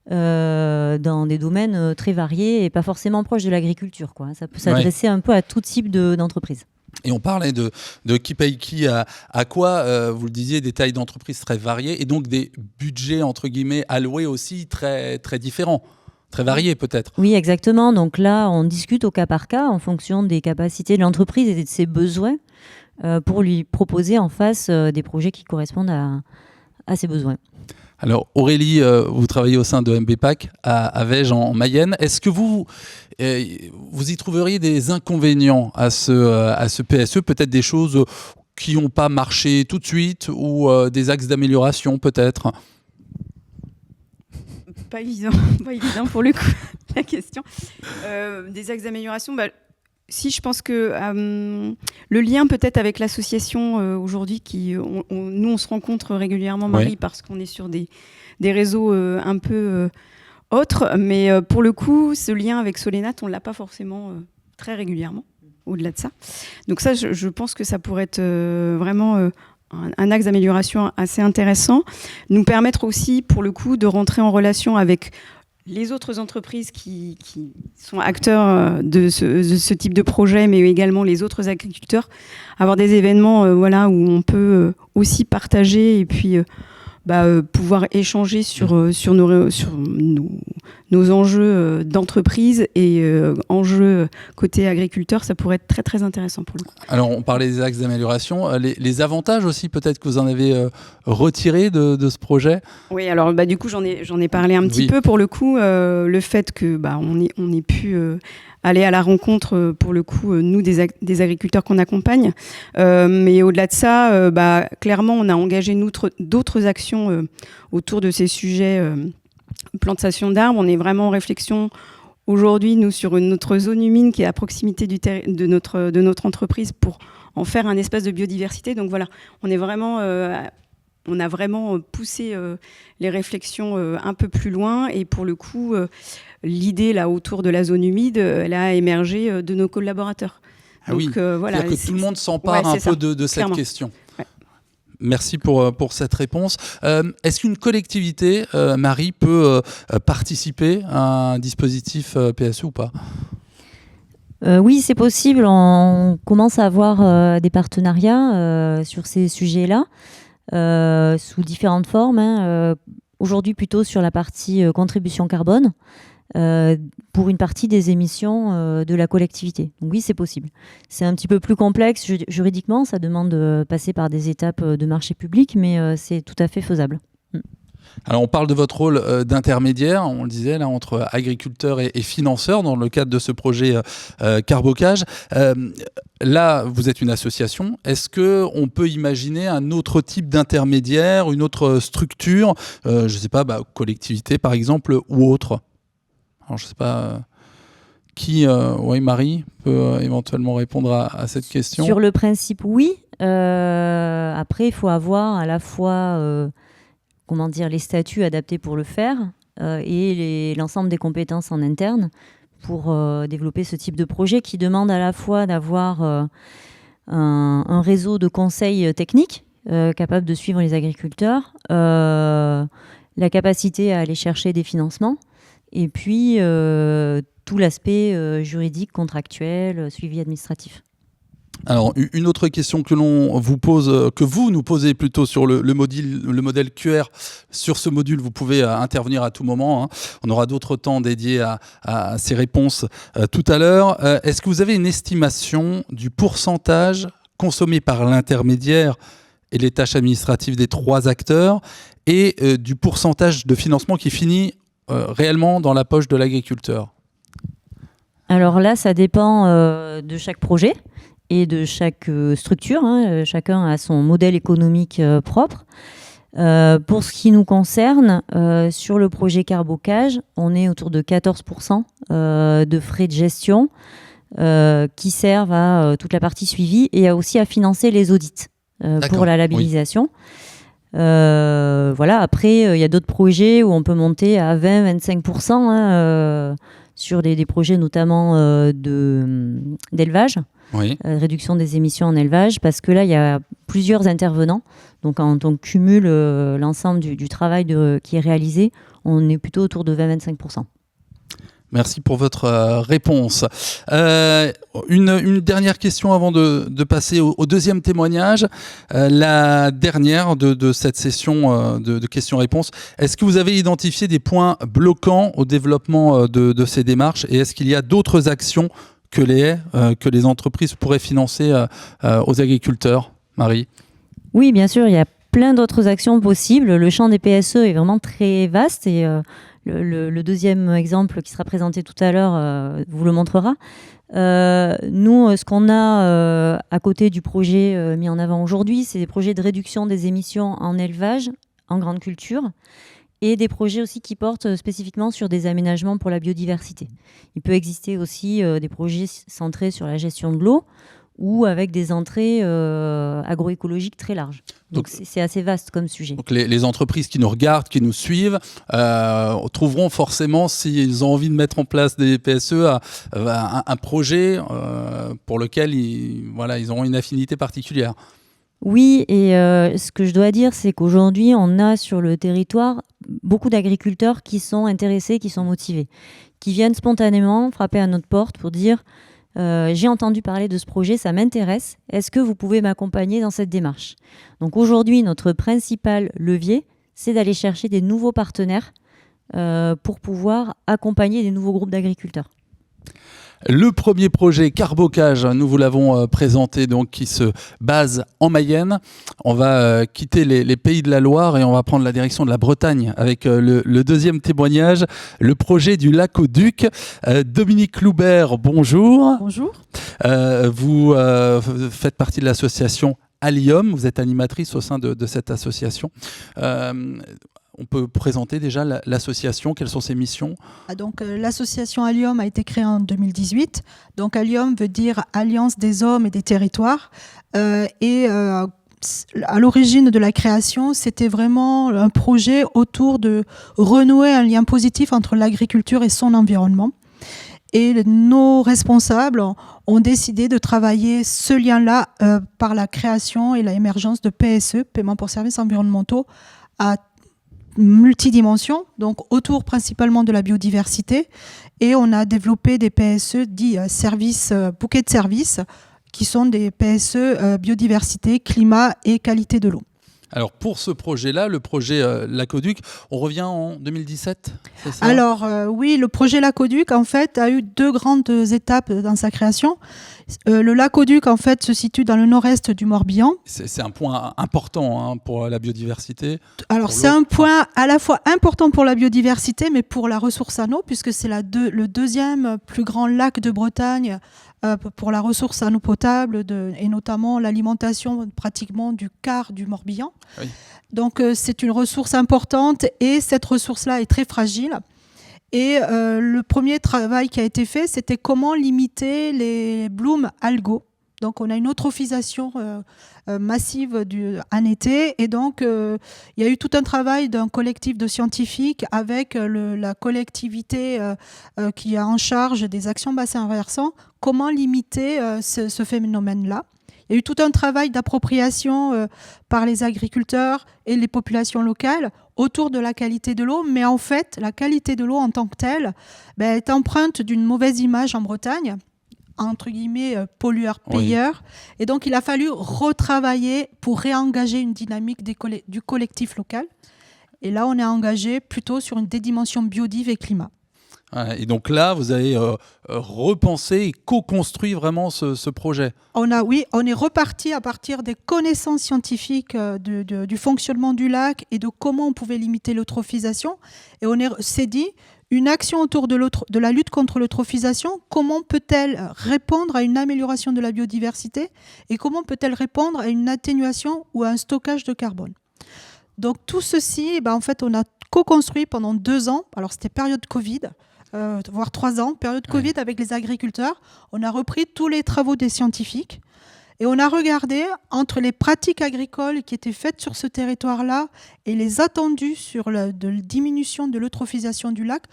dans des domaines très variés et pas forcément proches de l'agriculture, quoi. Ça peut s'adresser un peu à tout type d'entreprise. Et on parlait de qui paye qui à quoi, vous le disiez, des tailles d'entreprises très variées et donc des budgets, entre guillemets, alloués aussi très, très différents. Très varié peut-être. Oui, exactement. Donc là, on discute au cas par cas en fonction des capacités de l'entreprise et de ses besoins pour lui proposer en face des projets qui correspondent à ses besoins. Alors Aurélie, vous travaillez au sein de MBPAC à Vège en Mayenne. Est-ce que vous y trouveriez des inconvénients à ce PSE, peut-être des choses qui n'ont pas marché tout de suite ou des axes d'amélioration peut-être? Pas évident pour le coup, la question. Des axes d'amélioration, si, je pense que le lien peut-être avec l'association aujourd'hui, nous on se rencontre régulièrement, Marie, oui, parce qu'on est sur des réseaux un peu autres, mais pour le coup, ce lien avec Solénat, on ne l'a pas forcément très régulièrement, au-delà de ça. Donc ça, je pense que ça pourrait être vraiment... un axe d'amélioration assez intéressant, nous permettre aussi, pour le coup, de rentrer en relation avec les autres entreprises qui sont acteurs de ce type de projet, mais également les autres agriculteurs, avoir des événements où on peut aussi partager et puis pouvoir échanger sur nos enjeux d'entreprise et enjeux côté agriculteur, ça pourrait être très très intéressant pour le coup. Alors on parlait des axes d'amélioration, les avantages aussi peut-être que vous en avez retirés de ce projet. Oui, alors du coup j'en ai parlé un petit peu pour le coup, le fait que on ait pu aller à la rencontre pour le coup nous des agriculteurs qu'on accompagne, mais au-delà de ça, clairement on a engagé d'autres actions autour de ces sujets plantation d'arbres. On est vraiment en réflexion aujourd'hui, nous, sur une autre zone humide qui est à proximité de notre entreprise pour en faire un espace de biodiversité. Donc voilà, on a vraiment poussé les réflexions un peu plus loin. Et pour le coup, l'idée là autour de la zone humide, elle a émergé de nos collaborateurs. Ah donc, oui, voilà, c'est-à-dire que tout le monde s'empare un peu de cette question. Ouais. Merci pour cette réponse. Est-ce qu'une collectivité, Marie, peut participer à un dispositif PSE ou pas ? Oui, c'est possible. On commence à avoir des partenariats sur ces sujets-là, sous différentes formes. Aujourd'hui, plutôt sur la partie contribution carbone, pour une partie des émissions de la collectivité. Donc oui, c'est possible. C'est un petit peu plus complexe juridiquement, ça demande de passer par des étapes de marché public, mais c'est tout à fait faisable. Alors on parle de votre rôle d'intermédiaire, on le disait là, entre agriculteurs et financeurs dans le cadre de ce projet Carbocage. Là, vous êtes une association. Est-ce qu'on peut imaginer un autre type d'intermédiaire, une autre structure, je ne sais pas, collectivité par exemple, ou autre ? Alors je ne sais pas qui, Marie, peut éventuellement répondre à cette question. Sur le principe, oui. Après, il faut avoir à la fois les statuts adaptés pour le faire et l'ensemble des compétences en interne pour développer ce type de projet qui demande à la fois d'avoir un réseau de conseils techniques capable de suivre les agriculteurs, la capacité à aller chercher des financements et puis tout l'aspect juridique, contractuel, suivi administratif. Alors, une autre question que l'on vous pose, que vous nous posez plutôt sur le modèle QR. Sur ce module, vous pouvez intervenir à tout moment. On aura d'autres temps dédiés à ces réponses tout à l'heure. Est-ce que vous avez une estimation du pourcentage consommé par l'intermédiaire et les tâches administratives des 3 acteurs et du pourcentage de financement qui finit réellement dans la poche de l'agriculteur ? Alors là, ça dépend de chaque projet et de chaque structure. Chacun a son modèle économique propre. Pour ce qui nous concerne, sur le projet Carbocage, on est autour de 14% de frais de gestion qui servent à toute la partie suivie et aussi à financer les audits pour la labellisation. Oui. Après, il y a d'autres projets où on peut monter à 20-25% sur des projets notamment d'élevage. Oui. Réduction des émissions en élevage, parce que là, il y a plusieurs intervenants. Donc, quand on cumule l'ensemble du travail qui est réalisé, on est plutôt autour de 20-25%. Merci pour votre réponse. Une dernière question avant de passer au deuxième témoignage. La dernière de cette session de questions-réponses. Est-ce que vous avez identifié des points bloquants au développement de ces démarches et est-ce qu'il y a d'autres actions que les entreprises pourraient financer aux agriculteurs, Marie ? Oui, bien sûr, il y a plein d'autres actions possibles. Le champ des PSE est vraiment très vaste et le deuxième exemple qui sera présenté tout à l'heure vous le montrera. Nous, ce qu'on a à côté du projet mis en avant aujourd'hui, c'est des projets de réduction des émissions en élevage, en grande culture, et des projets aussi qui portent spécifiquement sur des aménagements pour la biodiversité. Il peut exister aussi des projets centrés sur la gestion de l'eau ou avec des entrées agroécologiques très larges. Donc c'est assez vaste comme sujet. Donc les entreprises qui nous regardent, qui nous suivent, trouveront forcément, s'ils ont envie de mettre en place des PSE, un projet pour lequel ils auront une affinité particulière. Oui, et ce que je dois dire, c'est qu'aujourd'hui, on a sur le territoire beaucoup d'agriculteurs qui sont intéressés, qui sont motivés, qui viennent spontanément frapper à notre porte pour dire « j'ai entendu parler de ce projet, ça m'intéresse, est-ce que vous pouvez m'accompagner dans cette démarche ?» Donc aujourd'hui, notre principal levier, c'est d'aller chercher des nouveaux partenaires pour pouvoir accompagner des nouveaux groupes d'agriculteurs. Le premier projet Carbocage, nous vous l'avons présenté, donc, qui se base en Mayenne. On va quitter les pays de la Loire et on va prendre la direction de la Bretagne avec le deuxième témoignage, le projet du Lac-au-Duc. Dominique Loubert, bonjour. Bonjour. Vous faites partie de l'association Allium, vous êtes animatrice au sein de cette association. On peut présenter déjà l'association, quelles sont ses missions ? Donc, l'association Allium a été créée en 2018. Donc, Allium veut dire Alliance des hommes et des territoires. À l'origine de la création, c'était vraiment un projet autour de renouer un lien positif entre l'agriculture et son environnement. Et nos responsables ont décidé de travailler ce lien-là par la création et l'émergence de PSE, paiement pour services environnementaux, à multidimensions, donc autour principalement de la biodiversité. Et on a développé des PSE dits bouquets de services, qui sont des PSE biodiversité, climat et qualité de l'eau. Alors pour ce projet-là, le projet Lac-au-Duc, on revient en 2017, c'est ça ? Alors oui, le projet Lac-au-Duc en fait a eu 2 grandes étapes dans sa création. Le Lac-au-Duc en fait se situe dans le nord-est du Morbihan. C'est un point important pour la biodiversité. Alors c'est un point à la fois important pour la biodiversité mais pour la ressource en eau puisque c'est le deuxième plus grand lac de Bretagne pour la ressource en eau potable et notamment l'alimentation pratiquement du quart du Morbihan. Oui. Donc c'est une ressource importante et cette ressource-là est très fragile. Et le premier travail qui a été fait, c'était comment limiter les blooms algaux. Donc on a une eutrophisation massive en été et donc il y a eu tout un travail d'un collectif de scientifiques avec la collectivité qui est en charge des actions bassins versants, comment limiter ce phénomène-là. Il y a eu tout un travail d'appropriation par les agriculteurs et les populations locales autour de la qualité de l'eau, mais en fait la qualité de l'eau en tant que telle est empreinte d'une mauvaise image en Bretagne, entre guillemets pollueur-payeur. Oui. Et donc, il a fallu retravailler pour réengager une dynamique du collectif local. Et là, on est engagé plutôt sur une dédimension biodive et climat. Et donc là, vous avez repensé et co-construit vraiment ce projet. On est reparti à partir des connaissances scientifiques du fonctionnement du lac et de comment on pouvait limiter l'eutrophisation. Et on s'est dit, une action autour de la lutte contre l'eutrophisation, comment peut-elle répondre à une amélioration de la biodiversité et comment peut-elle répondre à une atténuation ou à un stockage de carbone. Donc tout ceci, en fait, on a co-construit pendant 2 ans. Alors c'était période Covid, voire 3 ans, période Covid avec les agriculteurs. On a repris tous les travaux des scientifiques. Et on a regardé entre les pratiques agricoles qui étaient faites sur ce territoire-là et les attendus sur la diminution de l'eutrophisation du lac,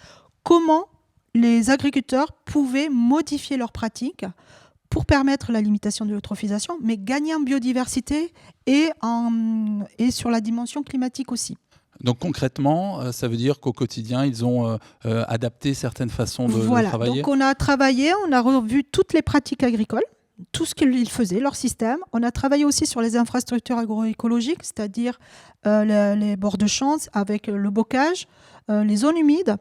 comment les agriculteurs pouvaient modifier leurs pratiques pour permettre la limitation de l'eutrophisation, mais gagner en biodiversité et sur la dimension climatique aussi. Donc concrètement, ça veut dire qu'au quotidien, ils ont adapté certaines façons de travailler. Donc on a travaillé, on a revu toutes les pratiques agricoles, tout ce qu'ils faisaient, leur système. On a travaillé aussi sur les infrastructures agroécologiques, c'est-à-dire les bords de champs avec le bocage, les zones humides,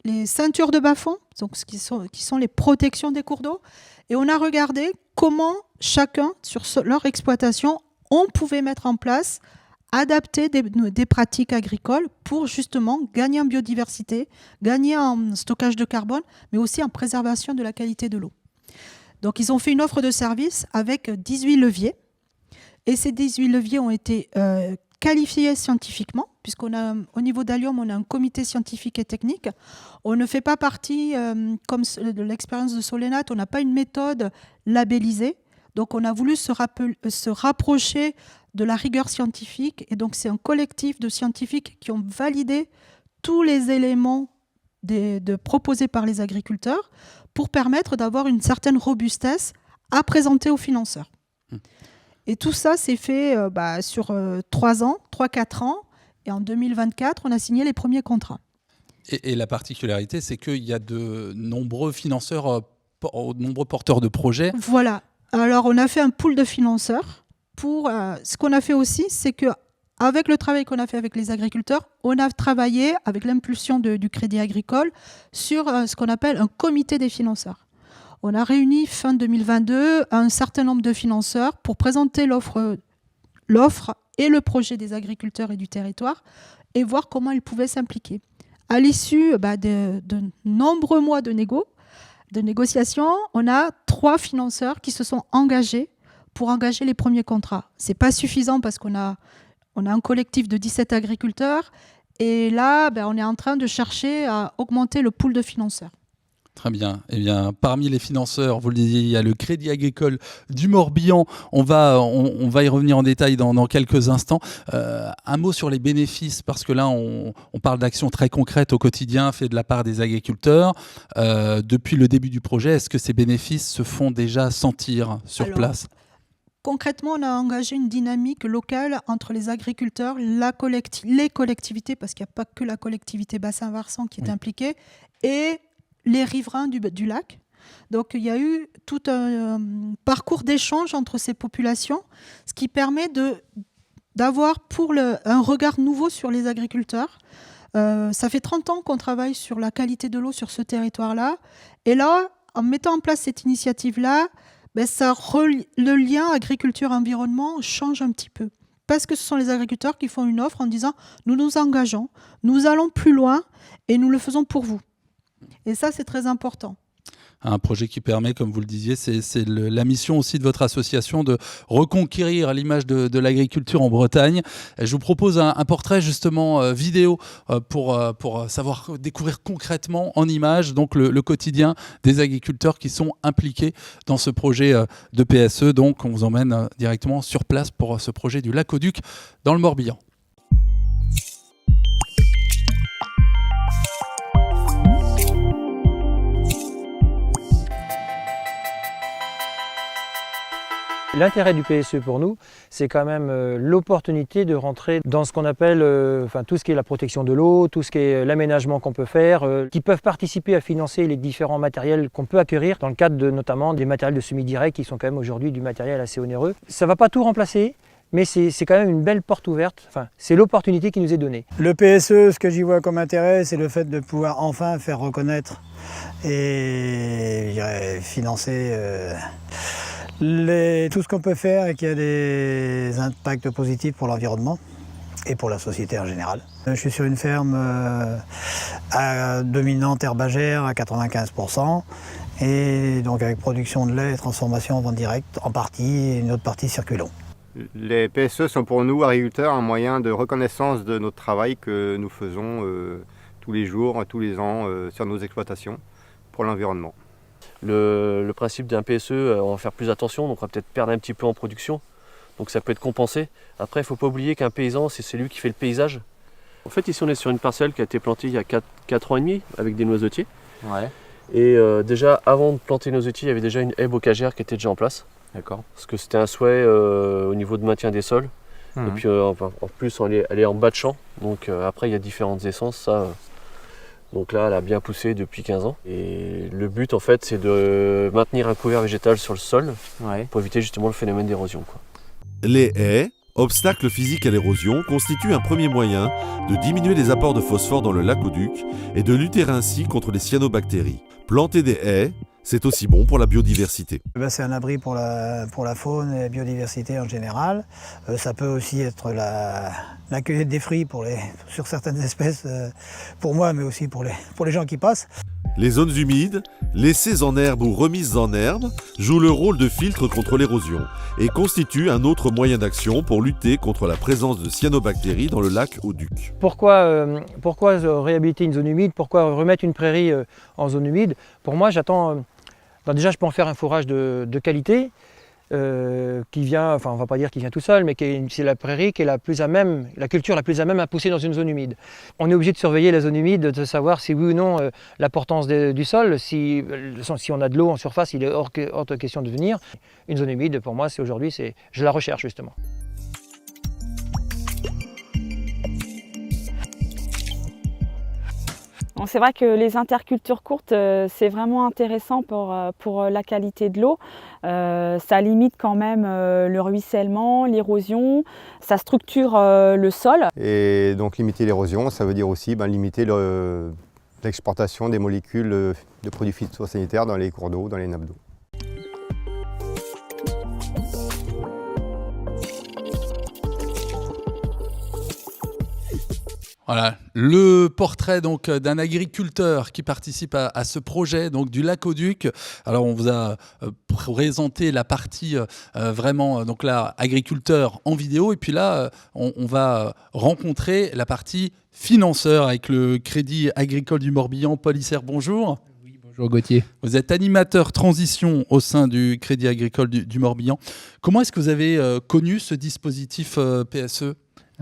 les ceintures de bas-fond, donc qui sont les protections des cours d'eau. Et on a regardé comment chacun, sur leur exploitation, on pouvait mettre en place, adapter des pratiques agricoles pour justement gagner en biodiversité, gagner en stockage de carbone, mais aussi en préservation de la qualité de l'eau. Donc, ils ont fait une offre de service avec 18 leviers. Et ces 18 leviers ont été qualifiés scientifiquement, puisqu'au niveau d'Allium, on a un comité scientifique et technique. On ne fait pas partie, comme de l'expérience de Solénat, on n'a pas une méthode labellisée. Donc, on a voulu se rapprocher de la rigueur scientifique. Et donc, c'est un collectif de scientifiques qui ont validé tous les éléments proposés par les agriculteurs pour permettre d'avoir une certaine robustesse à présenter aux financeurs. Et tout ça s'est fait sur 3-4 ans. Et en 2024, on a signé les premiers contrats. Et la particularité, c'est qu'il y a de nombreux financeurs, de nombreux porteurs de projets. Voilà. Alors, on a fait un pool de financeurs. Ce qu'on a fait aussi, c'est qu'à avec le travail qu'on a fait avec les agriculteurs, on a travaillé avec l'impulsion du Crédit Agricole sur ce qu'on appelle un comité des financeurs. On a réuni fin 2022 un certain nombre de financeurs pour présenter l'offre et le projet des agriculteurs et du territoire et voir comment ils pouvaient s'impliquer. À l'issue de nombreux mois de négociations, on a 3 financeurs qui se sont engagés pour engager les premiers contrats. Ce n'est pas suffisant parce qu'on a un collectif de 17 agriculteurs et là, on est en train de chercher à augmenter le pool de financeurs. Très bien. Eh bien, parmi les financeurs, vous le disiez, il y a le Crédit Agricole du Morbihan. On va y revenir en détail dans quelques instants. Un mot sur les bénéfices, parce que là, on parle d'actions très concrètes au quotidien faites de la part des agriculteurs. Depuis le début du projet, est-ce que ces bénéfices se font déjà sentir sur place ? Concrètement, on a engagé une dynamique locale entre les agriculteurs, les collectivités, parce qu'il n'y a pas que la collectivité bassin-versant qui est impliquée, et les riverains du lac. Donc il y a eu tout un parcours d'échange entre ces populations, ce qui permet d'avoir un regard nouveau sur les agriculteurs. Ça fait 30 ans qu'on travaille sur la qualité de l'eau sur ce territoire-là. Et là, en mettant en place cette initiative-là, le lien agriculture-environnement change un petit peu. Parce que ce sont les agriculteurs qui font une offre en disant « nous nous engageons, nous allons plus loin et nous le faisons pour vous ». Et ça, c'est très important. Un projet qui permet, comme vous le disiez, c'est la mission aussi de votre association de reconquérir l'image de l'agriculture en Bretagne. Je vous propose un portrait justement vidéo pour savoir découvrir concrètement en images donc le quotidien des agriculteurs qui sont impliqués dans ce projet de PSE. Donc on vous emmène directement sur place pour ce projet du Lac-au-Duc dans le Morbihan. L'intérêt du PSE pour nous, c'est quand même l'opportunité de rentrer dans ce qu'on appelle tout ce qui est la protection de l'eau, tout ce qui est l'aménagement qu'on peut faire, qui peuvent participer à financer les différents matériels qu'on peut acquérir dans le cadre notamment des matériels de semi-direct qui sont quand même aujourd'hui du matériel assez onéreux. Ça ne va pas tout remplacer, mais c'est quand même une belle porte ouverte, c'est l'opportunité qui nous est donnée. Le PSE, ce que j'y vois comme intérêt, c'est le fait de pouvoir enfin faire reconnaître et je dirais, financer tout ce qu'on peut faire et qui a des impacts positifs pour l'environnement et pour la société en général. Je suis sur une ferme dominante herbagère à 95% et donc avec production de lait et transformation en vente directe en partie et une autre partie circulant. Les PSE sont pour nous, agriculteurs, un moyen de reconnaissance de notre travail que nous faisons tous les jours, tous les ans sur nos exploitations pour l'environnement. Le principe d'un PSE, on va faire plus attention, donc on va peut-être perdre un petit peu en production, donc ça peut être compensé. Après, il ne faut pas oublier qu'un paysan, c'est celui qui fait le paysage. En fait, ici, on est sur une parcelle qui a été plantée il y a 4 ans et demi avec des noisetiers. Ouais. Et déjà, avant de planter les noisetiers, il y avait déjà une haie bocagère qui était déjà en place. D'accord. Parce que c'était un souhait au niveau de maintien des sols. Mmh. Et puis, en plus, elle est en bas de champ, donc après, il y a différentes essences, ça... Donc là, elle a bien poussé depuis 15 ans. Et le but, en fait, c'est de maintenir un couvert végétal sur le sol pour éviter justement le phénomène d'érosion. Les haies, obstacles physiques à l'érosion, constituent un premier moyen de diminuer les apports de phosphore dans le Lac-au-Duc et de lutter ainsi contre les cyanobactéries. Planter des haies, c'est aussi bon pour la biodiversité. C'est un abri pour la faune et la biodiversité en général. Ça peut aussi être la cueillette des fruits sur certaines espèces, pour moi, mais aussi pour les gens qui passent. Les zones humides, laissées en herbe ou remises en herbe, jouent le rôle de filtre contre l'érosion et constituent un autre moyen d'action pour lutter contre la présence de cyanobactéries dans le Lac-au-Duc. Pourquoi réhabiliter une zone humide? Pourquoi remettre une prairie en zone humide? Pour moi, j'attends... déjà, je peux en faire un fourrage de qualité qui vient, on ne va pas dire qu'il vient tout seul, mais c'est la prairie qui est la culture la plus à même à pousser dans une zone humide. On est obligé de surveiller la zone humide, de savoir si oui ou non l'importance du sol, si on a de l'eau en surface, il est hors de question de venir. Une zone humide, pour moi, je la recherche justement. Bon, c'est vrai que les intercultures courtes, c'est vraiment intéressant pour la qualité de l'eau. Ça limite quand même le ruissellement, l'érosion, ça structure le sol. Et donc limiter l'érosion, ça veut dire aussi limiter l'exportation des molécules de produits phytosanitaires dans les cours d'eau, dans les nappes d'eau. Voilà, le portrait donc d'un agriculteur qui participe à ce projet donc du Lac-au-Duc. Alors on vous a présenté la partie vraiment donc là agriculteur en vidéo et puis là on va rencontrer la partie financeur avec le Crédit Agricole du Morbihan. Paul Isser, bonjour. Oui, bonjour Gauthier. Vous êtes animateur transition au sein du Crédit Agricole du Morbihan. Comment est-ce que vous avez connu ce dispositif PSE ?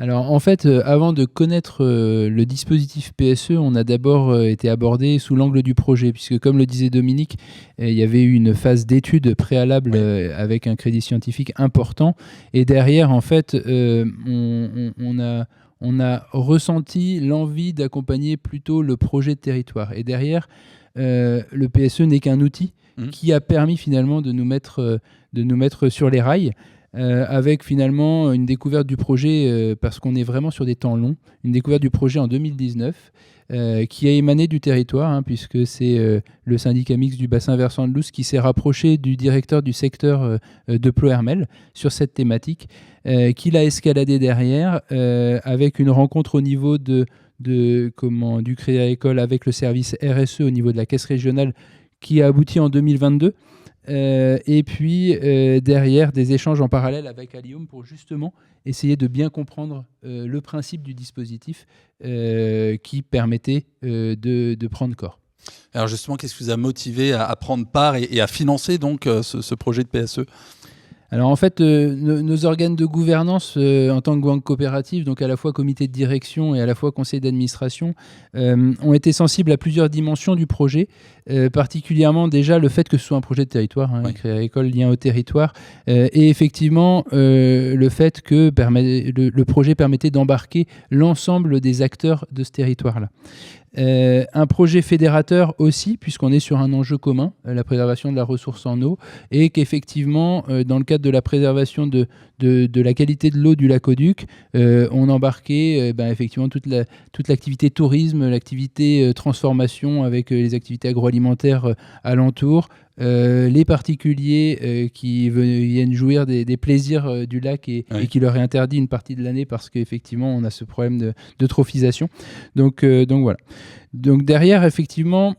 Alors en fait, avant de connaître le dispositif PSE, on a d'abord été abordé sous l'angle du projet, puisque comme le disait Dominique, il y avait eu une phase d'étude préalable avec un crédit scientifique important, et derrière en fait, on a ressenti l'envie d'accompagner plutôt le projet de territoire. Et derrière, le PSE n'est qu'un outil qui a permis finalement de nous mettre sur les rails. Avec finalement une découverte du projet, parce qu'on est vraiment sur des temps longs, une découverte du projet en 2019 qui a émané du territoire, puisque c'est le syndicat mixte du bassin versant de l'Ouse qui s'est rapproché du directeur du secteur de Ploërmel sur cette thématique, qu'il a escaladé derrière avec une rencontre au niveau du Crédit Agricole avec le service RSE au niveau de la caisse régionale qui a abouti en 2022. Et puis derrière des échanges en parallèle avec Allium pour justement essayer de bien comprendre le principe du dispositif qui permettait de prendre corps. Alors justement, qu'est-ce qui vous a motivé à prendre part et à financer donc ce projet de PSE ? Alors en fait, nos organes de gouvernance en tant que banque coopérative, donc à la fois comité de direction et à la fois conseil d'administration, ont été sensibles à plusieurs dimensions du projet, particulièrement déjà le fait que ce soit un projet de territoire, Crédit Agricole lien au territoire, et effectivement le fait que le projet permettait d'embarquer l'ensemble des acteurs de ce territoire-là. Un projet fédérateur aussi, puisqu'on est sur un enjeu commun, la préservation de la ressource en eau, et qu'effectivement, dans le cadre de la préservation de la qualité de l'eau du Lac-au-Duc, on embarquait effectivement toute l'activité tourisme, l'activité transformation avec les activités agroalimentaires alentour, les particuliers qui viennent jouir des plaisirs du lac et qui leur est interdit une partie de l'année parce qu'effectivement on a ce problème de trophisation. Donc voilà. Donc derrière, effectivement,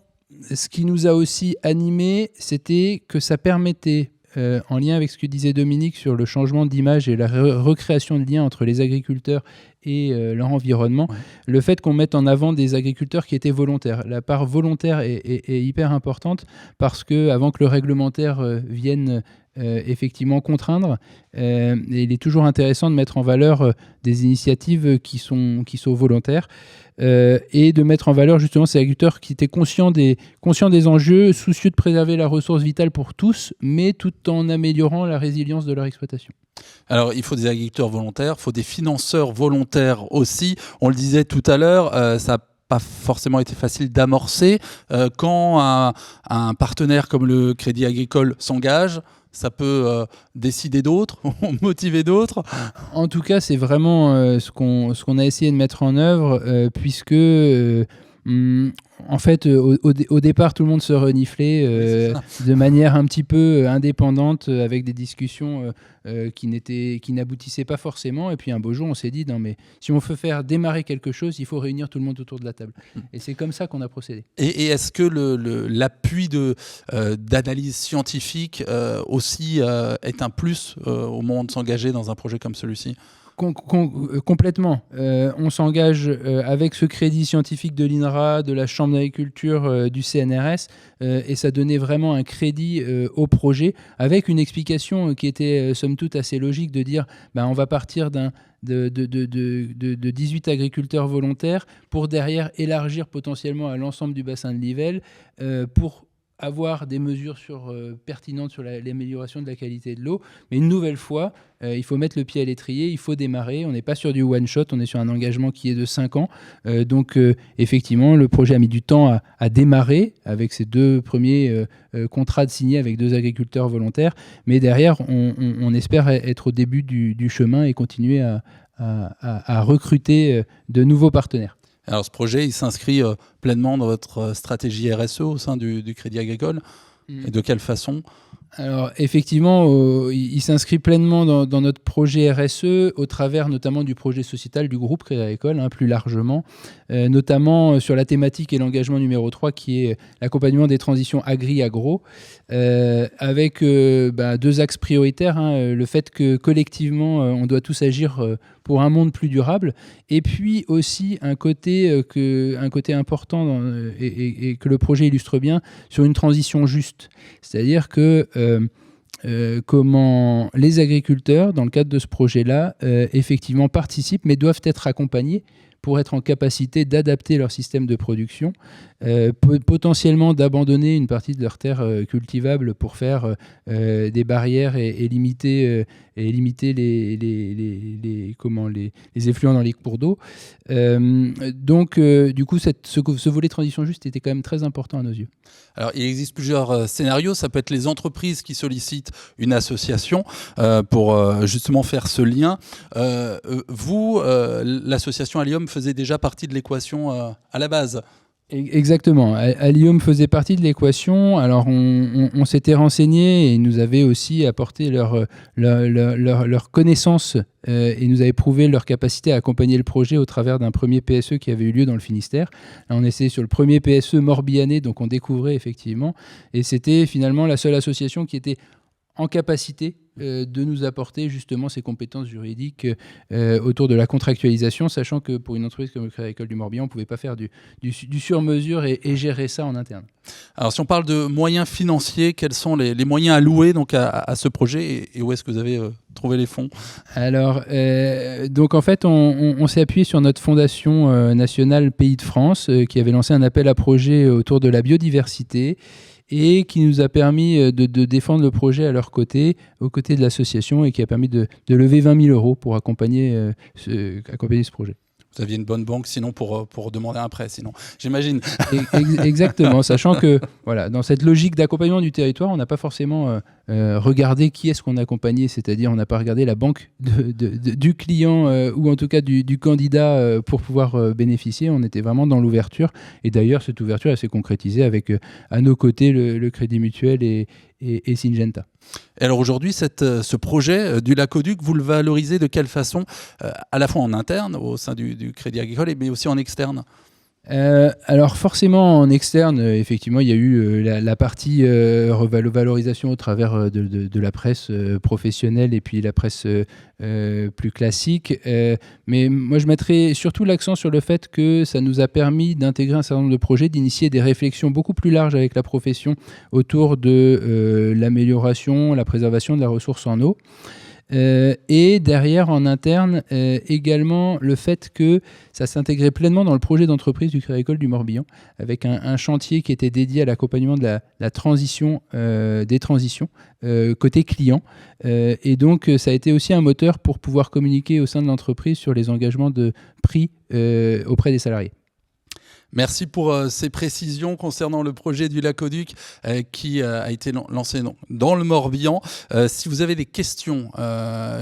ce qui nous a aussi animés, c'était que ça permettait, en lien avec ce que disait Dominique sur le changement d'image et la recréation de liens entre les agriculteurs et leur environnement, le fait qu'on mette en avant des agriculteurs qui étaient volontaires. La part volontaire est hyper importante parce qu'avant que le réglementaire vienne effectivement contraindre, il est toujours intéressant de mettre en valeur des initiatives qui sont volontaires et de mettre en valeur justement ces agriculteurs qui étaient conscients des enjeux, soucieux de préserver la ressource vitale pour tous, mais tout en améliorant la résilience de leur exploitation. Alors, il faut des agriculteurs volontaires, il faut des financeurs volontaires aussi. On le disait tout à l'heure, ça n'a pas forcément été facile d'amorcer. Quand un partenaire comme le Crédit Agricole s'engage, ça peut décider d'autres, motiver d'autres. En tout cas, c'est vraiment ce qu'on a essayé de mettre en œuvre, puisque... en fait, au départ, tout le monde se reniflait de manière un petit peu indépendante, avec des discussions qui n'aboutissaient pas forcément. Et puis un beau jour, on s'est dit, non mais si on veut faire démarrer quelque chose, il faut réunir tout le monde autour de la table. Et c'est comme ça qu'on a procédé. Et est-ce que l'appui d'analyse scientifique aussi est un plus au moment de s'engager dans un projet comme celui-ci ? Complètement. On s'engage avec ce crédit scientifique de l'INRA, de la Chambre d'agriculture, du CNRS, et ça donnait vraiment un crédit au projet, avec une explication qui était somme toute assez logique, de dire on va partir de 18 agriculteurs volontaires pour derrière élargir potentiellement à l'ensemble du bassin de Nivelles pour avoir des mesures pertinentes sur l'amélioration de la qualité de l'eau. Mais une nouvelle fois, il faut mettre le pied à l'étrier, il faut démarrer. On n'est pas sur du one-shot, on est sur un engagement qui est de 5 ans. Donc effectivement, le projet a mis du temps à démarrer avec ces 2 premiers contrats signés avec 2 agriculteurs volontaires. Mais derrière, on espère être au début du chemin et continuer à recruter de nouveaux partenaires. Alors ce projet, il s'inscrit pleinement dans votre stratégie RSE au sein du Crédit Agricole. Et de quelle façon ? Alors effectivement, il s'inscrit pleinement dans notre projet RSE au travers notamment du projet sociétal du groupe Crédit Agricole, plus largement, notamment sur la thématique et l'engagement numéro 3 qui est l'accompagnement des transitions agri-agro, avec 2 axes prioritaires, le fait que collectivement on doit tous agir pour un monde plus durable, et puis aussi un côté important et que le projet illustre bien sur une transition juste. C'est-à-dire que comment les agriculteurs, dans le cadre de ce projet-là, effectivement participent, mais doivent être accompagnés pour être en capacité d'adapter leur système de production, potentiellement d'abandonner une partie de leurs terres cultivables pour faire des barrières et limiter les effluents dans les cours d'eau. Donc, du coup, ce volet transition juste était quand même très important à nos yeux. Alors, il existe plusieurs scénarios. Ça peut être les entreprises qui sollicitent une association pour justement faire ce lien. Vous, l'association Allium faisait déjà partie de l'équation à la base. Exactement. Allium faisait partie de l'équation. Alors, on s'était renseigné et ils nous avaient aussi apporté leur connaissance et nous avaient prouvé leur capacité à accompagner le projet au travers d'un premier PSE qui avait eu lieu dans le Finistère. Là, on essayait sur le premier PSE morbihanais, donc on découvrait effectivement. Et c'était finalement la seule association qui était en capacité de nous apporter justement ces compétences juridiques autour de la contractualisation, sachant que pour une entreprise comme le Crédit Agricole du Morbihan, on ne pouvait pas faire du sur-mesure et gérer ça en interne. Alors si on parle de moyens financiers, quels sont les moyens alloués donc, à ce projet et où est-ce que vous avez trouvé les fonds ? Alors, donc en fait, on s'est appuyé sur notre fondation nationale Pays de France qui avait lancé un appel à projet autour de la biodiversité et qui nous a permis de défendre le projet à leur côté, aux côtés de l'association, et qui a permis de lever 20 000 € pour accompagner ce projet. Vous aviez une bonne banque sinon pour demander un prêt, sinon, j'imagine. Exactement, sachant que voilà, dans cette logique d'accompagnement du territoire, on n'a pas forcément regardé qui est-ce qu'on accompagnait, c'est-à-dire on n'a pas regardé la banque du client ou en tout cas du candidat pour pouvoir bénéficier. On était vraiment dans l'ouverture, et d'ailleurs cette ouverture elle s'est concrétisée avec à nos côtés le Crédit Mutuel et Syngenta. Et alors aujourd'hui, ce projet du Lac-au-Duc, vous le valorisez de quelle façon, à la fois en interne au sein du Crédit Agricole, mais aussi en externe ? Alors forcément en externe, effectivement, il y a eu la partie revalorisation au travers de la presse professionnelle et puis la presse plus classique. Mais moi, je mettrais surtout l'accent sur le fait que ça nous a permis d'intégrer un certain nombre de projets, d'initier des réflexions beaucoup plus larges avec la profession autour de l'amélioration, la préservation de la ressource en eau. Et derrière, en interne, également le fait que ça s'intégrait pleinement dans le projet d'entreprise du Crédit Agricole du Morbihan, avec un chantier qui était dédié à l'accompagnement de la transition, des transitions, côté client. Et donc, ça a été aussi un moteur pour pouvoir communiquer au sein de l'entreprise sur les engagements de prix auprès des salariés. Merci pour ces précisions concernant le projet du Lac-au-Duc qui a été lancé dans le Morbihan. Si vous avez des questions,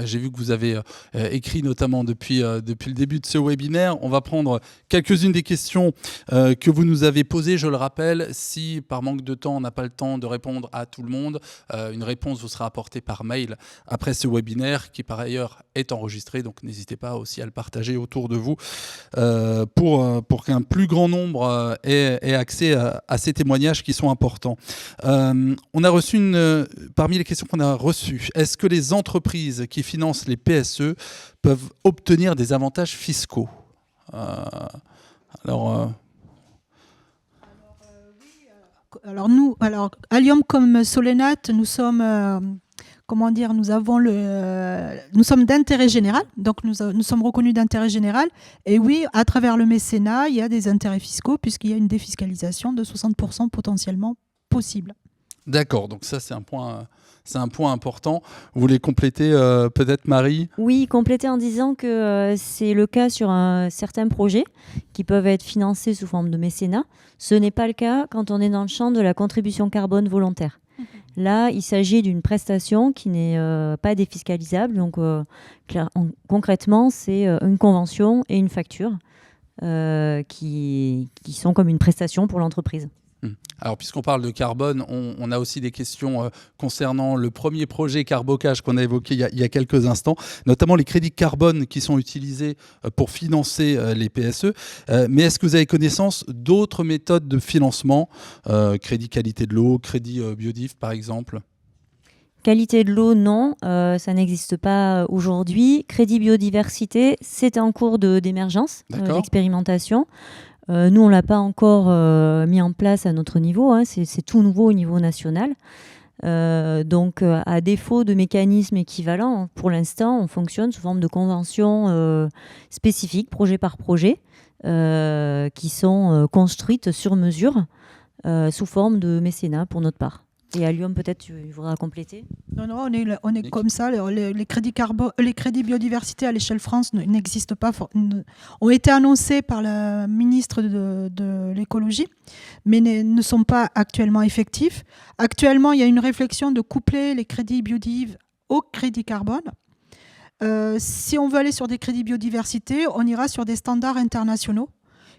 j'ai vu que vous avez écrit notamment depuis le début de ce webinaire. On va prendre quelques-unes des questions que vous nous avez posées. Je le rappelle, si par manque de temps, on n'a pas le temps de répondre à tout le monde, une réponse vous sera apportée par mail après ce webinaire qui par ailleurs est enregistré. Donc n'hésitez pas aussi à le partager autour de vous pour qu'un plus grand nombre ait accès à ces témoignages qui sont importants. On a reçu parmi les questions qu'on a reçues, est-ce que les entreprises qui financent les PSE peuvent obtenir des avantages fiscaux ? Alors nous, Allium comme Solenat, nous sommes nous sommes d'intérêt général, donc nous sommes reconnus d'intérêt général. Et oui, à travers le mécénat, il y a des intérêts fiscaux puisqu'il y a une défiscalisation de 60% potentiellement possible. D'accord, donc ça c'est un point important. Vous voulez compléter peut-être Marie ? Oui, compléter en disant que c'est le cas sur certains projets qui peuvent être financés sous forme de mécénat. Ce n'est pas le cas quand on est dans le champ de la contribution carbone volontaire. Là, il s'agit d'une prestation qui n'est pas défiscalisable. Donc, concrètement, c'est une convention et une facture qui sont comme une prestation pour l'entreprise. Alors, puisqu'on parle de carbone, on a aussi des questions concernant le premier projet Carbocage qu'on a évoqué il y a quelques instants, notamment les crédits carbone qui sont utilisés pour financer les PSE. Mais est-ce que vous avez connaissance d'autres méthodes de financement, crédit qualité de l'eau, crédit biodiff par exemple ? Qualité de l'eau, non, ça n'existe pas aujourd'hui. Crédit biodiversité, c'est en cours d'émergence, d'expérimentation. Nous, on ne l'a pas encore mis en place à notre niveau, hein, c'est tout nouveau au niveau national. Donc, à défaut de mécanismes équivalents, pour l'instant, on fonctionne sous forme de conventions spécifiques, projet par projet, qui sont construites sur mesure, sous forme de mécénat pour notre part. Et à Lyon, peut-être, tu voudras compléter ? Non, on est comme ça. Les crédits biodiversité à l'échelle France n'existent pas, ont été annoncés par la ministre de l'écologie, mais ne sont pas actuellement effectifs. Actuellement, il y a une réflexion de coupler les crédits biodiv au crédit carbone. Si on veut aller sur des crédits biodiversité, on ira sur des standards internationaux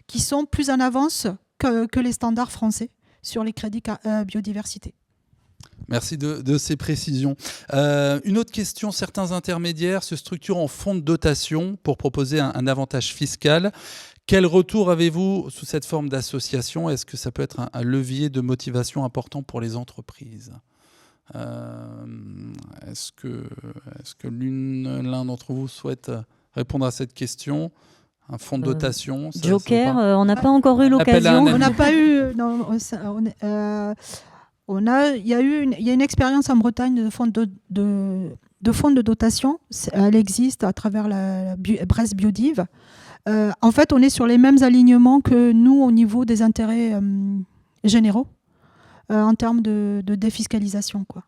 qui sont plus en avance que les standards français sur les crédits biodiversité. Merci de ces précisions. Une autre question, certains intermédiaires se structurent en fonds de dotation pour proposer un avantage fiscal. Quel retour avez-vous sous cette forme d'association ? Est-ce que ça peut être un levier de motivation important pour les entreprises ? Est-ce que l'un d'entre vous souhaite répondre à cette question ? Un fonds de dotation Joker, on n'a pas encore eu l'occasion. On n'a pas eu... Il y a une expérience en Bretagne de fonds de dotation. Elle existe à travers la Brest Biodiv. En fait, on est sur les mêmes alignements que nous au niveau des intérêts généraux en termes de défiscalisation, quoi.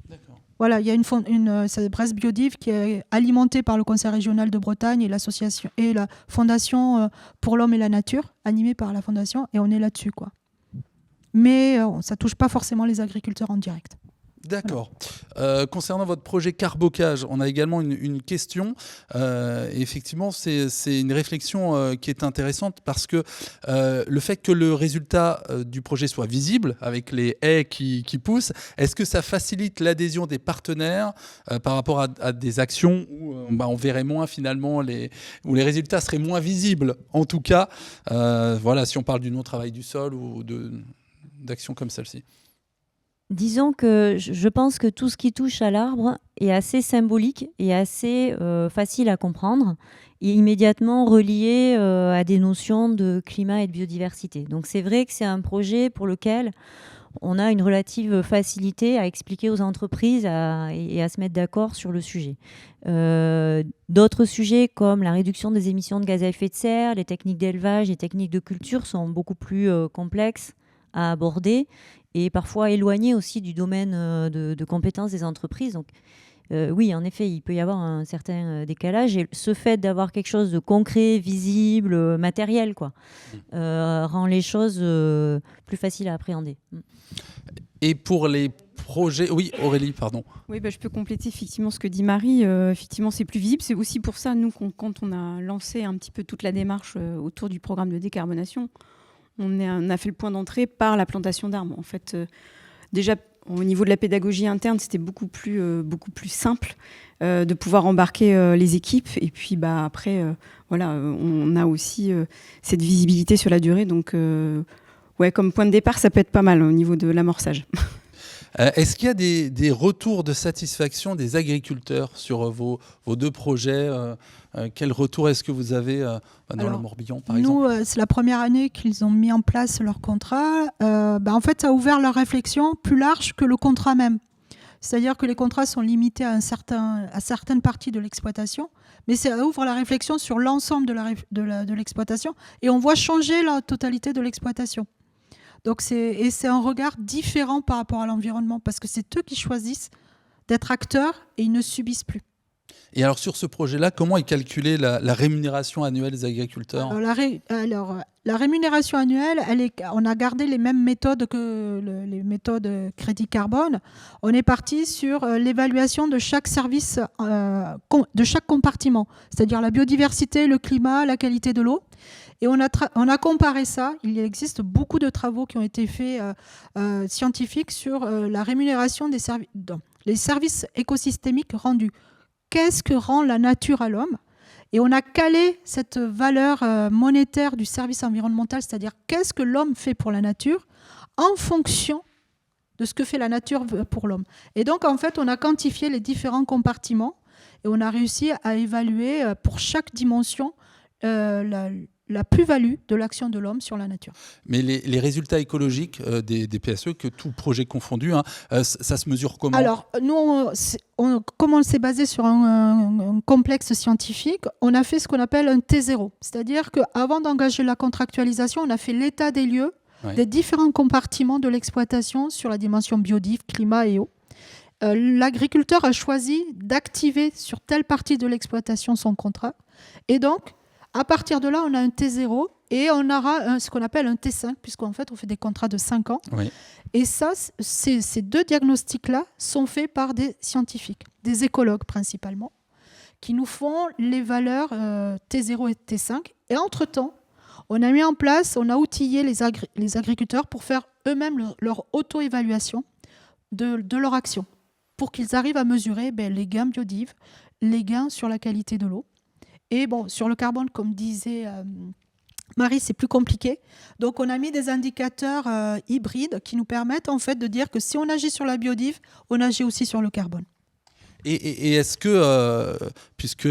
D'accord. Voilà, il y a c'est Brest Biodiv qui est alimentée par le Conseil régional de Bretagne et l'association et la Fondation pour l'homme et la nature, animée par la Fondation, et on est là-dessus, quoi. Mais ça ne touche pas forcément les agriculteurs en direct. D'accord. Voilà. Concernant votre projet Carbocage, on a également une question. Et effectivement, c'est une réflexion qui est intéressante parce que le fait que le résultat du projet soit visible avec les haies qui poussent, est-ce que ça facilite l'adhésion des partenaires par rapport à des actions où on verrait moins finalement, où les résultats seraient moins visibles en tout cas, voilà, si on parle du non-travail du sol ou d'actions comme celle-ci? Disons que je pense que tout ce qui touche à l'arbre est assez symbolique et assez facile à comprendre et immédiatement relié à des notions de climat et de biodiversité. Donc c'est vrai que c'est un projet pour lequel on a une relative facilité à expliquer aux entreprises et à se mettre d'accord sur le sujet. D'autres sujets comme la réduction des émissions de gaz à effet de serre, les techniques d'élevage, les techniques de culture sont beaucoup plus complexes à aborder et parfois éloignés aussi du domaine de compétences des entreprises. Donc oui, en effet, il peut y avoir un certain décalage et ce fait d'avoir quelque chose de concret, visible, matériel, quoi, rend les choses plus faciles à appréhender. Et pour les projets... Oui, Aurélie, pardon. Oui, je peux compléter effectivement ce que dit Marie. Effectivement, c'est plus visible. C'est aussi pour ça, nous, quand on a lancé un petit peu toute la démarche autour du programme de décarbonation, on a fait le point d'entrée par la plantation d'arbres. En fait, déjà, au niveau de la pédagogie interne, c'était beaucoup plus simple de pouvoir embarquer les équipes. Et puis, après, voilà, on a aussi cette visibilité sur la durée. Donc, ouais, comme point de départ, ça peut être pas mal au niveau de l'amorçage. Est-ce qu'il y a des retours de satisfaction des agriculteurs sur vos deux projets quel retour est-ce que vous avez dans le Morbihan, par exemple ? Nous, c'est la première année qu'ils ont mis en place leur contrat. En fait, ça a ouvert leur réflexion plus large que le contrat même. C'est-à-dire que les contrats sont limités à certaines parties de l'exploitation, mais ça ouvre la réflexion sur l'ensemble de l'exploitation et on voit changer la totalité de l'exploitation. Donc c'est un regard différent par rapport à l'environnement, parce que c'est eux qui choisissent d'être acteurs et ils ne subissent plus. Et alors sur ce projet-là, comment est calculée la rémunération annuelle des agriculteurs ? La rémunération annuelle, on a gardé les mêmes méthodes que les méthodes crédit carbone. On est parti sur l'évaluation de chaque service, de chaque compartiment, c'est-à-dire la biodiversité, le climat, la qualité de l'eau. Et on a comparé ça. Il existe beaucoup de travaux qui ont été faits scientifiques sur la rémunération des les services écosystémiques rendus. Qu'est-ce que rend la nature à l'homme ? Et on a calé cette valeur monétaire du service environnemental, c'est-à-dire qu'est-ce que l'homme fait pour la nature en fonction de ce que fait la nature pour l'homme. Et donc, en fait, on a quantifié les différents compartiments et on a réussi à évaluer pour chaque dimension la plus-value de l'action de l'homme sur la nature. Mais les résultats écologiques des PSE, que tout projet confondu, ça se mesure comment ? Alors, nous, comme on s'est basé sur un complexe scientifique, on a fait ce qu'on appelle un T0. C'est-à-dire qu'avant d'engager la contractualisation, on a fait l'état des lieux des différents compartiments de l'exploitation sur la dimension biodive, climat et eau. L'agriculteur a choisi d'activer sur telle partie de l'exploitation son contrat. Et donc, à partir de là, on a un T0 et on aura ce qu'on appelle un T5, puisqu'en fait, on fait des contrats de 5 ans. Oui. Et ça, ces deux diagnostics-là sont faits par des scientifiques, des écologues principalement, qui nous font les valeurs T0 et T5. Et entre-temps, on a mis en place, on a outillé les agriculteurs pour faire eux-mêmes leur auto-évaluation de leur action, pour qu'ils arrivent à mesurer les gains biodives, les gains sur la qualité de l'eau. Et bon, sur le carbone, comme disait Marie, c'est plus compliqué. Donc, on a mis des indicateurs hybrides qui nous permettent en fait de dire que si on agit sur la biodive, on agit aussi sur le carbone. Et est-ce que, puisque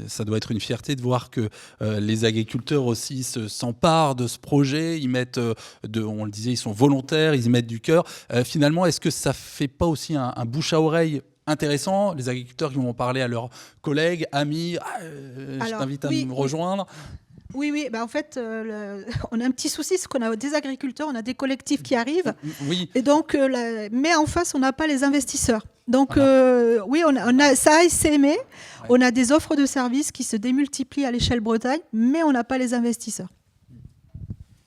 ça doit être une fierté de voir que les agriculteurs aussi s'emparent de ce projet, ils mettent, on le disait, ils sont volontaires, ils y mettent du cœur. Finalement, est-ce que ça ne fait pas aussi un bouche à oreille intéressant, les agriculteurs qui vont parler à leurs collègues, amis, je t'invite à me rejoindre. Oui. En fait, on a un petit souci, c'est qu'on a des agriculteurs, on a des collectifs qui arrivent. Oui. Et donc, mais en face, on n'a pas les investisseurs. Donc, oui, on a ça a essaimé. Ouais. On a des offres de services qui se démultiplient à l'échelle Bretagne, mais on n'a pas les investisseurs.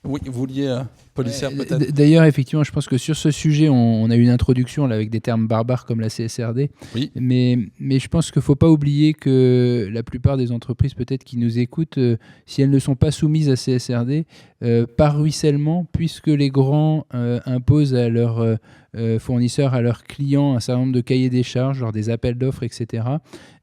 Oui, vous vouliez policière peut-être. D'ailleurs, effectivement, je pense que sur ce sujet, on a eu une introduction là, avec des termes barbares comme la CSRD. Oui. Mais je pense qu'il ne faut pas oublier que la plupart des entreprises peut-être qui nous écoutent, si elles ne sont pas soumises à CSRD, par ruissellement, puisque les grands imposent à leurs fournisseurs, à leurs clients un certain nombre de cahiers des charges, genre des appels d'offres, etc.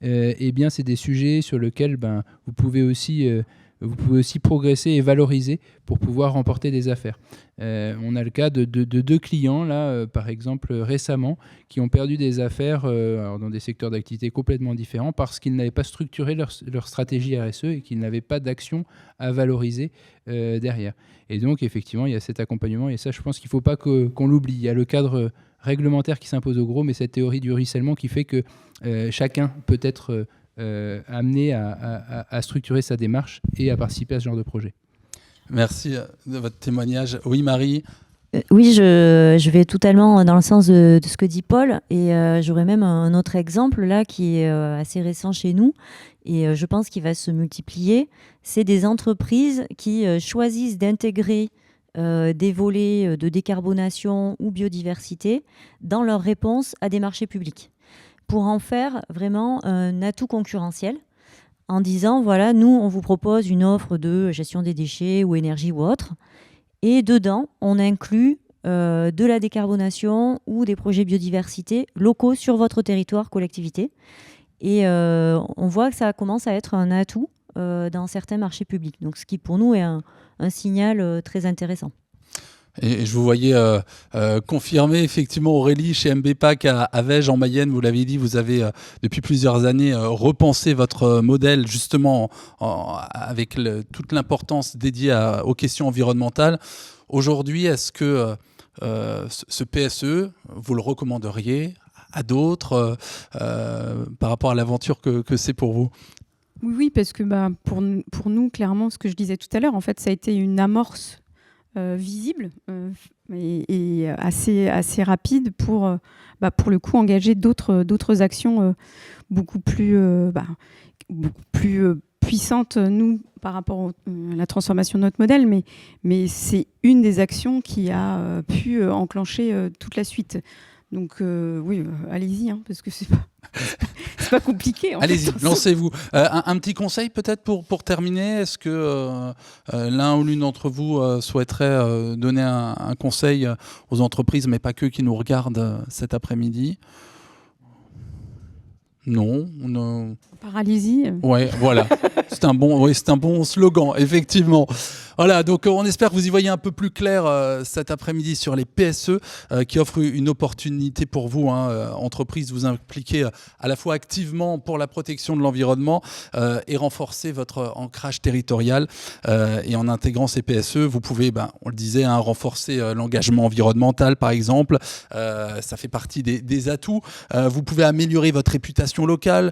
Eh bien, c'est des sujets sur lesquels vous pouvez aussi progresser et valoriser pour pouvoir remporter des affaires. On a le cas de deux clients, là, par exemple, récemment, qui ont perdu des affaires dans des secteurs d'activité complètement différents parce qu'ils n'avaient pas structuré leur stratégie RSE et qu'ils n'avaient pas d'action à valoriser derrière. Et donc, effectivement, il y a cet accompagnement et ça, je pense qu'il ne faut pas qu'on l'oublie. Il y a le cadre réglementaire qui s'impose aux gros, mais cette théorie du ruissellement qui fait que chacun peut être amené à structurer sa démarche et à participer à ce genre de projet. Merci de votre témoignage. Oui, Marie. Oui, je vais totalement dans le sens de ce que dit Paul et j'aurais même un autre exemple là qui est assez récent chez nous et je pense qu'il va se multiplier. C'est des entreprises qui choisissent d'intégrer des volets de décarbonation ou biodiversité dans leur réponse à des marchés publics, pour en faire vraiment un atout concurrentiel, en disant, voilà, nous, on vous propose une offre de gestion des déchets ou énergie ou autre, et dedans, on inclut de la décarbonation ou des projets biodiversité locaux sur votre territoire collectivité. Et on voit que ça commence à être un atout dans certains marchés publics, donc ce qui, pour nous, est un signal très intéressant. Et je vous voyais confirmer, effectivement, Aurélie, chez MBPAC à Vège, en Mayenne, vous l'avez dit, vous avez depuis plusieurs années repensé votre modèle justement avec toute l'importance dédiée aux questions environnementales. Aujourd'hui, est-ce que ce PSE, vous le recommanderiez à d'autres par rapport à l'aventure que c'est pour vous ? Oui, parce que pour nous, clairement, ce que je disais tout à l'heure, en fait, ça a été une amorce visible et assez rapide pour le coup engager d'autres actions beaucoup plus puissantes, nous, par rapport à la transformation de notre modèle, mais c'est une des actions qui a pu enclencher toute la suite. Donc oui, allez-y, parce que c'est pas compliqué. Allez-y, lancez-vous. Un petit conseil peut-être pour terminer. Est-ce que l'un ou l'une d'entre vous souhaiterait donner un conseil aux entreprises, mais pas que, qui nous regardent cet après-midi ? Non. Paralysie. Ouais, voilà. C'est un bon slogan, effectivement. Voilà, donc on espère que vous y voyez un peu plus clair cet après-midi sur les PSE qui offrent une opportunité pour vous, entreprise, vous impliquer à la fois activement pour la protection de l'environnement et renforcer votre ancrage territorial. Et en intégrant ces PSE, vous pouvez, on le disait, renforcer l'engagement environnemental, par exemple. Ça fait partie des atouts. Vous pouvez améliorer votre réputation locale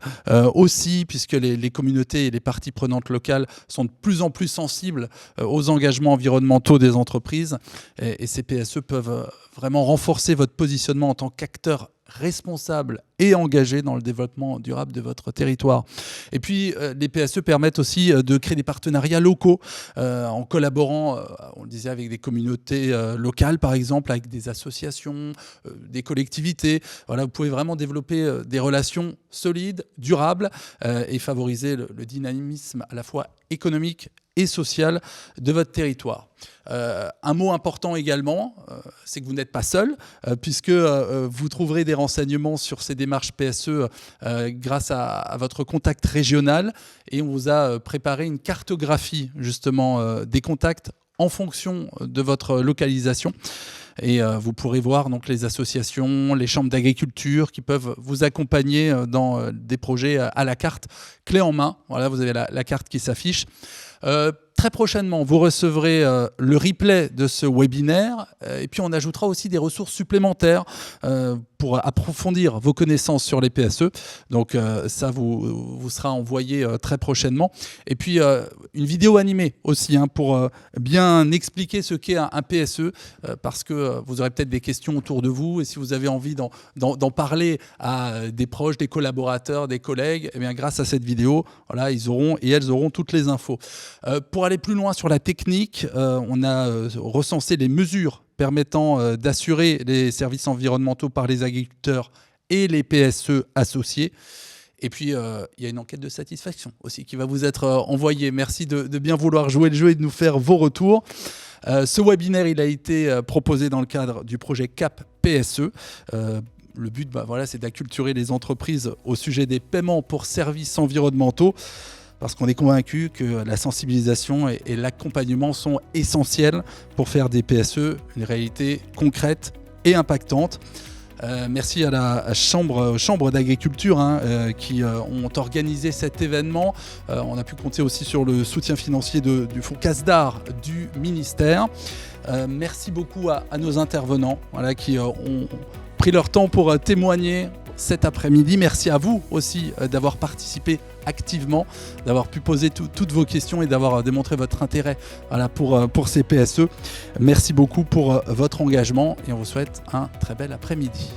aussi, puisque les communautés et les parties prenantes locales sont de plus en plus sensibles aux engagements environnementaux des entreprises. Et ces PSE peuvent vraiment renforcer votre positionnement en tant qu'acteur responsable et engagé dans le développement durable de votre territoire. Et puis, les PSE permettent aussi de créer des partenariats locaux en collaborant, on le disait, avec des communautés locales, par exemple, avec des associations, des collectivités. Voilà, vous pouvez vraiment développer des relations solides, durables et favoriser le dynamisme à la fois économique et social de votre territoire. Un mot important également, c'est que vous n'êtes pas seul, puisque vous trouverez des renseignements sur ces démarches PSE grâce à votre contact régional, et on vous a préparé une cartographie justement des contacts en fonction de votre localisation. Et vous pourrez voir donc les associations, les chambres d'agriculture qui peuvent vous accompagner dans des projets à la carte, clé en main. Voilà, vous avez la carte qui s'affiche. Très prochainement, vous recevrez le replay de ce webinaire et puis on ajoutera aussi des ressources supplémentaires pour approfondir vos connaissances sur les PSE. Donc ça vous sera envoyé très prochainement. Et puis une vidéo animée aussi pour bien expliquer ce qu'est un PSE parce que vous aurez peut-être des questions autour de vous et si vous avez envie d'en parler à des proches, des collaborateurs, des collègues, eh bien, grâce à cette vidéo, voilà, ils auront et elles auront toutes les infos. Pour aller plus loin sur la technique, on a recensé les mesures permettant d'assurer les services environnementaux par les agriculteurs et les PSE associés. Et puis, il y a une enquête de satisfaction aussi qui va vous être envoyée. Merci de bien vouloir jouer le jeu et de nous faire vos retours. Ce webinaire, il a été proposé dans le cadre du projet CAP PSE. Le but, c'est d'acculturer les entreprises au sujet des paiements pour services environnementaux. Parce qu'on est convaincu que la sensibilisation et l'accompagnement sont essentiels pour faire des PSE une réalité concrète et impactante. Merci à la chambre d'agriculture qui ont organisé cet événement. On a pu compter aussi sur le soutien financier du fonds CASDAR du ministère. Merci beaucoup à nos intervenants qui ont pris leur temps pour témoigner cet après-midi. Merci à vous aussi d'avoir participé activement, d'avoir pu poser toutes vos questions et d'avoir démontré votre intérêt pour ces PSE. Merci beaucoup pour votre engagement et on vous souhaite un très bel après-midi.